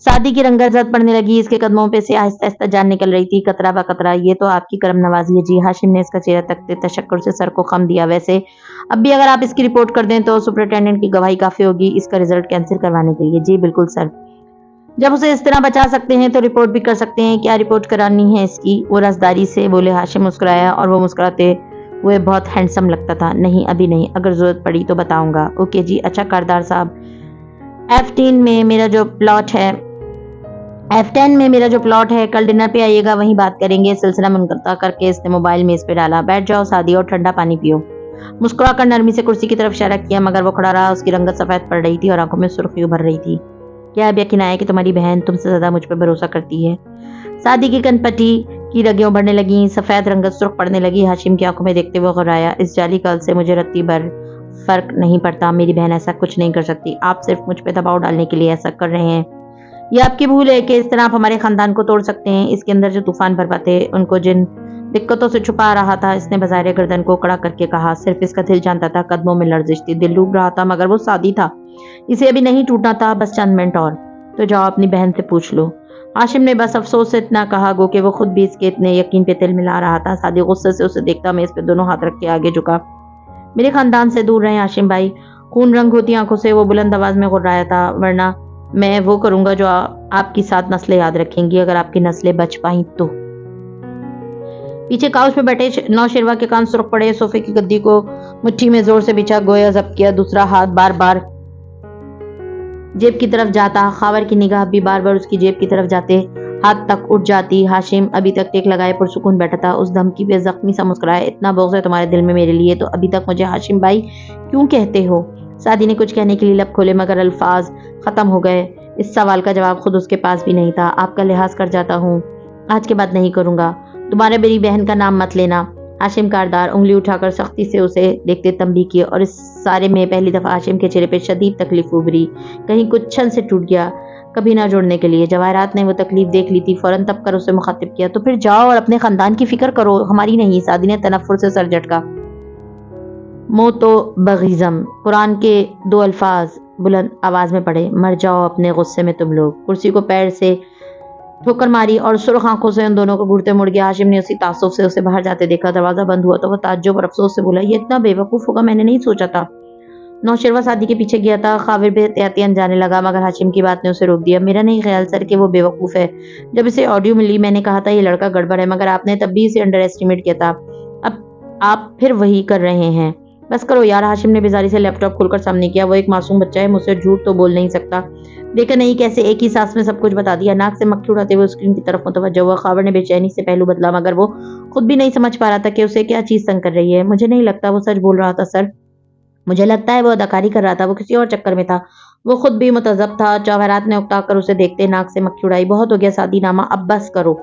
سعدی کی رنگت زد پڑنے لگی، اس کے قدموں پہ سے آہستہ آہستہ جان نکل رہی تھی، قطرہ بہ قطرہ۔ یہ تو آپ کی کرم نوازی ہے جی۔ ہاشم نے اس کا چہرہ تکتے تشکر سے سر کو خم دیا۔ ویسے اب بھی اگر آپ اس کی رپورٹ کر دیں تو سپرنٹینڈنٹ کی گواہی کافی ہوگی اس کا رزلٹ کینسل کروانے کے لیے۔ جی بالکل سر، جب اسے اس طرح بچا سکتے ہیں تو رپورٹ بھی کر سکتے ہیں۔ کیا رپورٹ کرانی ہے اس کی؟ وہ رازداری سے بولے۔ ہاشم مسکرایا اور وہ مسکراتے ہوئے بہت ہینڈسم لگتا تھا۔ نہیں ابھی نہیں، اگر ضرورت پڑی تو بتاؤں گا۔ اوکے جی۔ اچھا کاردار صاحب، F10 میں میرا جو پلاٹ ہے کل ڈنر پہ آئیے گا، وہیں بات کریں گے۔ سلسلہ منقطع کر کے اس نے موبائل میز پہ ڈالا۔ بیٹھ جاؤ سعدی اور ٹھنڈا پانی پیو۔ مسکرا کر نرمی سے کرسی کی طرف اشارہ کیا مگر وہ کھڑا رہا۔ اس کی رنگت سفید پڑ رہی تھی اور آنکھوں میں سرخی ابھر رہی تھی۔ کیا اب یقین آیا کہ تمہاری بہن تم سے زیادہ مجھ پہ بھروسہ کرتی ہے؟ سعدی کی کن پٹی کی رگیں ابھرنے لگیں، سفید رنگت سرخ پڑنے لگی۔ ہاشم کی آنکھوں میں دیکھتے ہوئے غرایا، اس جعلی کل سے مجھے رتی بھر فرق نہیں پڑتا۔ میری بہن ایسا کچھ نہیں کر سکتی، آپ صرف مجھ پہ دباؤ ڈالنے کے لیے ایسا کر رہے ہیں۔ یہ آپ کی بھول ہے کہ اس طرح آپ ہمارے خاندان کو توڑ سکتے ہیں۔ اس کے اندر جو طوفان برپا تھے، ان کو جن دقتوں سے چھپا رہا تھا، اس نے بظاہر گردن کو کڑا کر کے کہا۔ صرف اس کا دل جانتا تھا، قدموں میں لرزش تھی، دل ڈوب رہا تھا، مگر وہ سعدی تھا، اسے ابھی نہیں ٹوٹنا تھا، بس چند منٹ اور۔ تو جاؤ اپنی بہن سے پوچھ لو۔ ہاشم نے بس افسوس سے اتنا کہا گو کہ وہ خود بھی اس کے اتنے یقین پہ تل ملا رہا تھا۔ سعدی غصے سے اسے دیکھتا میں اس پہ دونوں ہاتھ رکھ کے آگے جھکا۔ میرے خاندان سے دور رہیں ہاشم بھائی۔ خون رنگ ہوتی آنکھوں سے وہ بلند آواز میں غرایا تھا، ورنہ میں وہ کروں گا جو آپ کی 7 نسلیں یاد رکھیں گی، اگر آپ کی نسلیں بچ پائیں تو۔ پیچھے کاؤچ پہ بیٹھے نوشروا کے کان سرخ پڑے، صوفے کی گدی کو مٹھی میں زور سے بچھا، گویا ضبط کیا، دوسرا ہاتھ بار بار جیب کی طرف جاتا، خاور کی نگاہ بھی بار بار اس کی جیب کی طرف جاتے ہاتھ تک اٹھ جاتی۔ ہاشم ابھی تک ٹیک لگائے پرسکون بیٹھا تھا، اس دھمکی پہ زخمی سا مسکرایا۔ اتنا بغض ہے تمہارے دل میں میرے لیے تو ابھی تک مجھے ہاشم بھائی کیوں کہتے ہو؟ سعدی نے کچھ کہنے کے لیے لب کھولے مگر الفاظ ختم ہو گئے۔ اس سوال کا جواب خود اس کے پاس بھی نہیں تھا۔ آپ کا لحاظ کر جاتا ہوں، آج کے بعد نہیں کروں گا۔ تمہارے میری بہن کا نام مت لینا۔ ہاشم کاردار انگلی اٹھا کر سختی سے اسے دیکھتے تنبیہ کی اور اس سارے میں پہلی دفعہ ہاشم کے چہرے پہ شدید تکلیف ابھری۔ کہیں کچھ چھن سے ٹوٹ گیا، کبھی نہ جوڑنے کے لیے۔ جواہرات نے وہ تکلیف دیکھ لی تھی، فوراً تب کر اسے مخاطب کیا۔ تو پھر جاؤ اور اپنے خاندان کی فکر کرو، ہماری نہیں۔ سعدی نے تنفر سے سر جھٹکا۔ موت و بغیزم، قرآن کے 2 الفاظ بلند آواز میں پڑھے، مر جاؤ اپنے غصے میں تم لوگ۔ کرسی کو پیر سے ٹھوکر ماری اور سرخ آنکھوں سے ان دونوں کو گھورتے مڑ گیا۔ ہاشم نے اسی تعصب سے اسے باہر جاتے دیکھا۔ دروازہ بند ہوا تو وہ تعجب اور افسوس سے بولا، یہ اتنا بے وقوف ہوگا میں نے نہیں سوچا تھا۔ نوشروا سعدی کے پیچھے گیا تھا، خاور بھی احتیاطاً جانے لگا مگر ہاشم کی بات نے اسے روک دیا۔ میرا نہیں خیال سر کہ وہ بے وقوف ہے۔ جب اسے آڈیو ملی میں نے کہا تھا یہ لڑکا گڑبڑ ہے، مگر آپ نے تب بھی اسے انڈر ایسٹیمیٹ کیا تھا۔ اب آپ پھر وہی کر رہے ہیں۔ بس کرو یار، ہاشم نے بیزاری سے لیپ ٹاپ کھول کر سامنے کیا۔ وہ ایک معصوم بچہ ہے، مجھ سے جھوٹ تو بول نہیں سکتا۔ دیکھا نہیں کیسے ایک ہی سانس میں سب کچھ بتا دیا۔ ناک سے مکھی اڑاتے ہوئے اسکرین کی طرف متوجہ ہوا۔ خاور نے بے چینی سے پہلو بدلا مگر وہ خود بھی نہیں سمجھ پا رہا تھا کہ اسے کیا چیز تنگ کر رہی ہے۔ مجھے نہیں لگتا وہ سچ بول رہا تھا سر، مجھے لگتا ہے وہ اداکاری کر رہا تھا، وہ کسی اور چکر میں تھا، وہ خود بھی متذب تھا۔ جواہرات نے اکتا کر اسے دیکھتے ناک سے مکھی اڑائی۔ بہت ہو گیا سعدی نامہ، اب بس کرو۔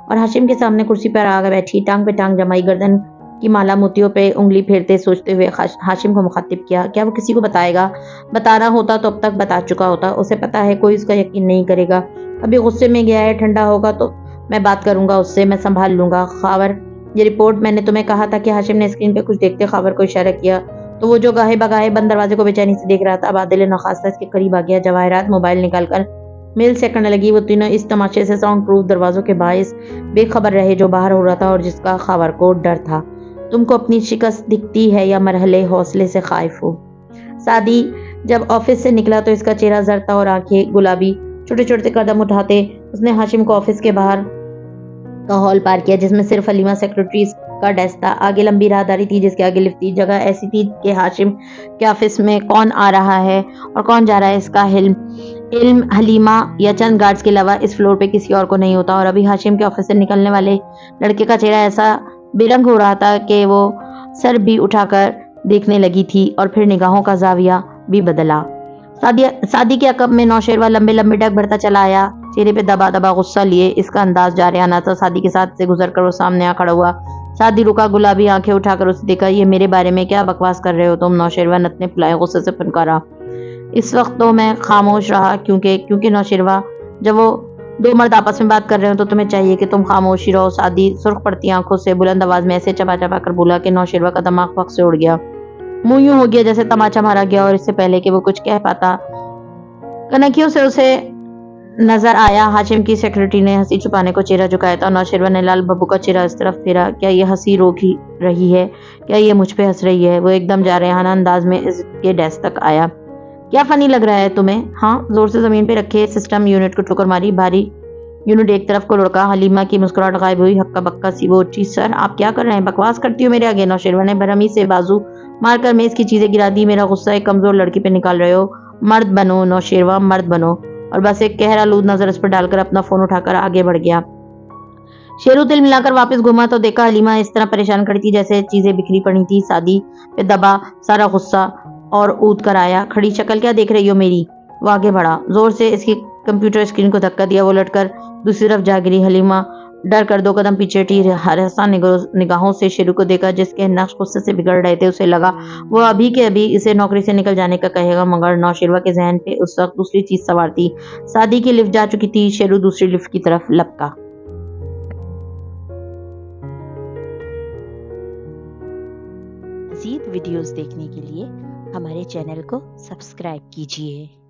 اور ہاشم کے سامنے کرسی پر آ بیٹھی، ٹانگ پہ ٹانگ جمائی، گردن کی مالا موتیوں پہ انگلی پھیرتے سوچتے ہوئے ہاشم کو مخاطب کیا، کیا وہ کسی کو بتائے گا؟ بتانا ہوتا تو اب تک بتا چکا ہوتا۔ اسے پتا ہے کوئی اس کا یقین نہیں کرے گا، ابھی غصے میں گیا ہے، ٹھنڈا ہوگا تو میں بات کروں گا اس سے، میں سنبھال لوں گا۔ خاور، یہ رپورٹ میں نے تمہیں کہا تھا کہ ہاشم نے اسکرین پہ کچھ دیکھتے خاور کو اشارہ کیا تو وہ جو گاہے بگاہے بند دروازے کو بے چینی سے دیکھ رہا تھا اب عادل ناخواستہ اس کے قریب آ گیا۔ جواہرات موبائل نکال کر میل چیک کرنے لگی۔ وہ تینوں اس تماشے سے ساؤنڈ پروف دروازوں کے باعث بے خبر رہے جو باہر ہو رہا تھا اور جس کا خاور کو ڈر تھا۔ تم کو اپنی شکست دکھتی ہے یا مرحلے حوصلے سے خائف ہو؟ سعدی جب آفس سے نکلا تو اس کا چہرہ زرد تھا اور آنکھیں گلابی۔ چھوٹے چھوٹے قدم اٹھاتے اس نے ہاشم کو آفس کے باہر کا ہال پار کیا جس میں صرف حلیمہ سیکرٹریز کا ڈیسک تھا۔ آگے لمبی راہداری تھی جس کے آگے لفٹ تھی۔ جگہ ایسی تھی کہ ہاشم کے آفس میں کون آ رہا ہے اور کون جا رہا ہے اس کا علم حلیمہ یا چند گارڈز کے علاوہ اس فلور پہ کسی اور کو نہیں ہوتا۔ اور ابھی ہاشم کے آفس سے نکلنے والے لڑکے کا چہرہ ایسا بے رنگ ہو رہا تھا کہ وہ سر بھی اٹھا کر دیکھنے لگی تھی اور پھر نگاہوں کا زاویہ بھی بدلا۔ سعدی کے عقب میں نوشروا لمبے لمبے ڈگ بھرتا چلا آیا۔ چہرے پہ دبا دبا غصہ لیے اس کا انداز جارحانہ تھا۔ سعدی کے ساتھ سے گزر کر وہ سامنے آ کھڑا ہوا۔ سعدی رکا، گلابی آنکھیں اٹھا کر اسے دیکھا۔ یہ میرے بارے میں کیا بکواس کر رہے ہو تم؟ نوشیروہ نتنے پھلائے غصے سے پھنکارا۔ اس وقت تو میں خاموش رہا کیونکہ نوشیروہ، جب وہ دو مرد آپس میں بات کر رہے ہو تو تمہیں چاہیے کہ تم خاموشی رہو۔ سعدی سرخ پڑتی آنکھوں سے بلند آواز میں ایسے چپا چپا کر بولا کہ نوشیروہ کا دماغ وقت سے اڑ گیا۔ منہ یوں ہو گیا جیسے تماچا مارا گیا، اور اس سے پہلے کہ وہ کچھ کہہ پاتا کنکھیوں سے اسے نظر آیا ہاشم کی سیکرٹری نے ہنسی چھپانے کو چہرہ جھکایا تھا۔ نوشیروہ نے لال ببو کا چہرہ اس طرف پھیرا۔ کیا یہ ہنسی روک ہی رہی ہے؟ کیا یہ مجھ پہ ہنس رہی ہے؟ وہ ایک دم جارحانہ انداز میں اس کے ڈیسک تک آیا۔ کیا فنی لگ رہا ہے تمہیں؟ ہاں؟ زور سے زمین پہ رکھے سسٹم یونٹ کو ٹھوکر ماری۔ بھاری یونٹ ایک طرف کو لڑکا۔ حلیمہ کی مسکراہٹ غائب ہوئی۔ ہکا بکا سی وہ اٹھی۔ سر آپ کیا کر رہے ہیں؟ بکواس کرتی ہو میرے آگے؟ نوشیروہ نے برہمی سے بازو مار کر میز کی چیزیں گرا دی۔ میرا غصہ ایک کمزور لڑکی پہ نکال رہے ہو؟ مرد بنو نوشیروہ، مرد بنو۔ اور بس ایک قہر آلود نظر اس پر ڈال کر اپنا فون اٹھا کر آگے بڑھ گیا۔ شیرو تل ملا کر واپس گھوما تو دیکھا حلیمہ اس طرح پریشان کھڑی تھی جیسے چیزیں بکھری پڑی تھی۔ سعدی پہ دبا سارا غصہ اور اود کر آیا۔ کھڑی شکل کیا دیکھ رہی ہو میری؟ وہ آگے بڑھا، زور سے اس کی کمپیوٹر اسکرین کو دھکا دیا۔ وہ لٹ کر دوسری طرف جا گری۔ حلیمہ ڈر کر دو قدم پیچھے ہٹی، ہراساں نگاہوں سے شیرو کو دیکھا جس کے نقش غصے سے بگڑ رہے تھے۔ اسے لگا وہ ابھی کے ابھی اسے نوکری سے نکل جانے کا کہے گا، مگر نوشیروہ کے ذہن پہ اس وقت دوسری چیز سوار تھی۔ سعدی کی لفٹ جا چکی تھی۔ شیرو دوسری لفٹ کی طرف لپکا۔ مزید ویڈیوز دیکھنے کے لیے ہمارے چینل کو سبسکرائب کیجیے۔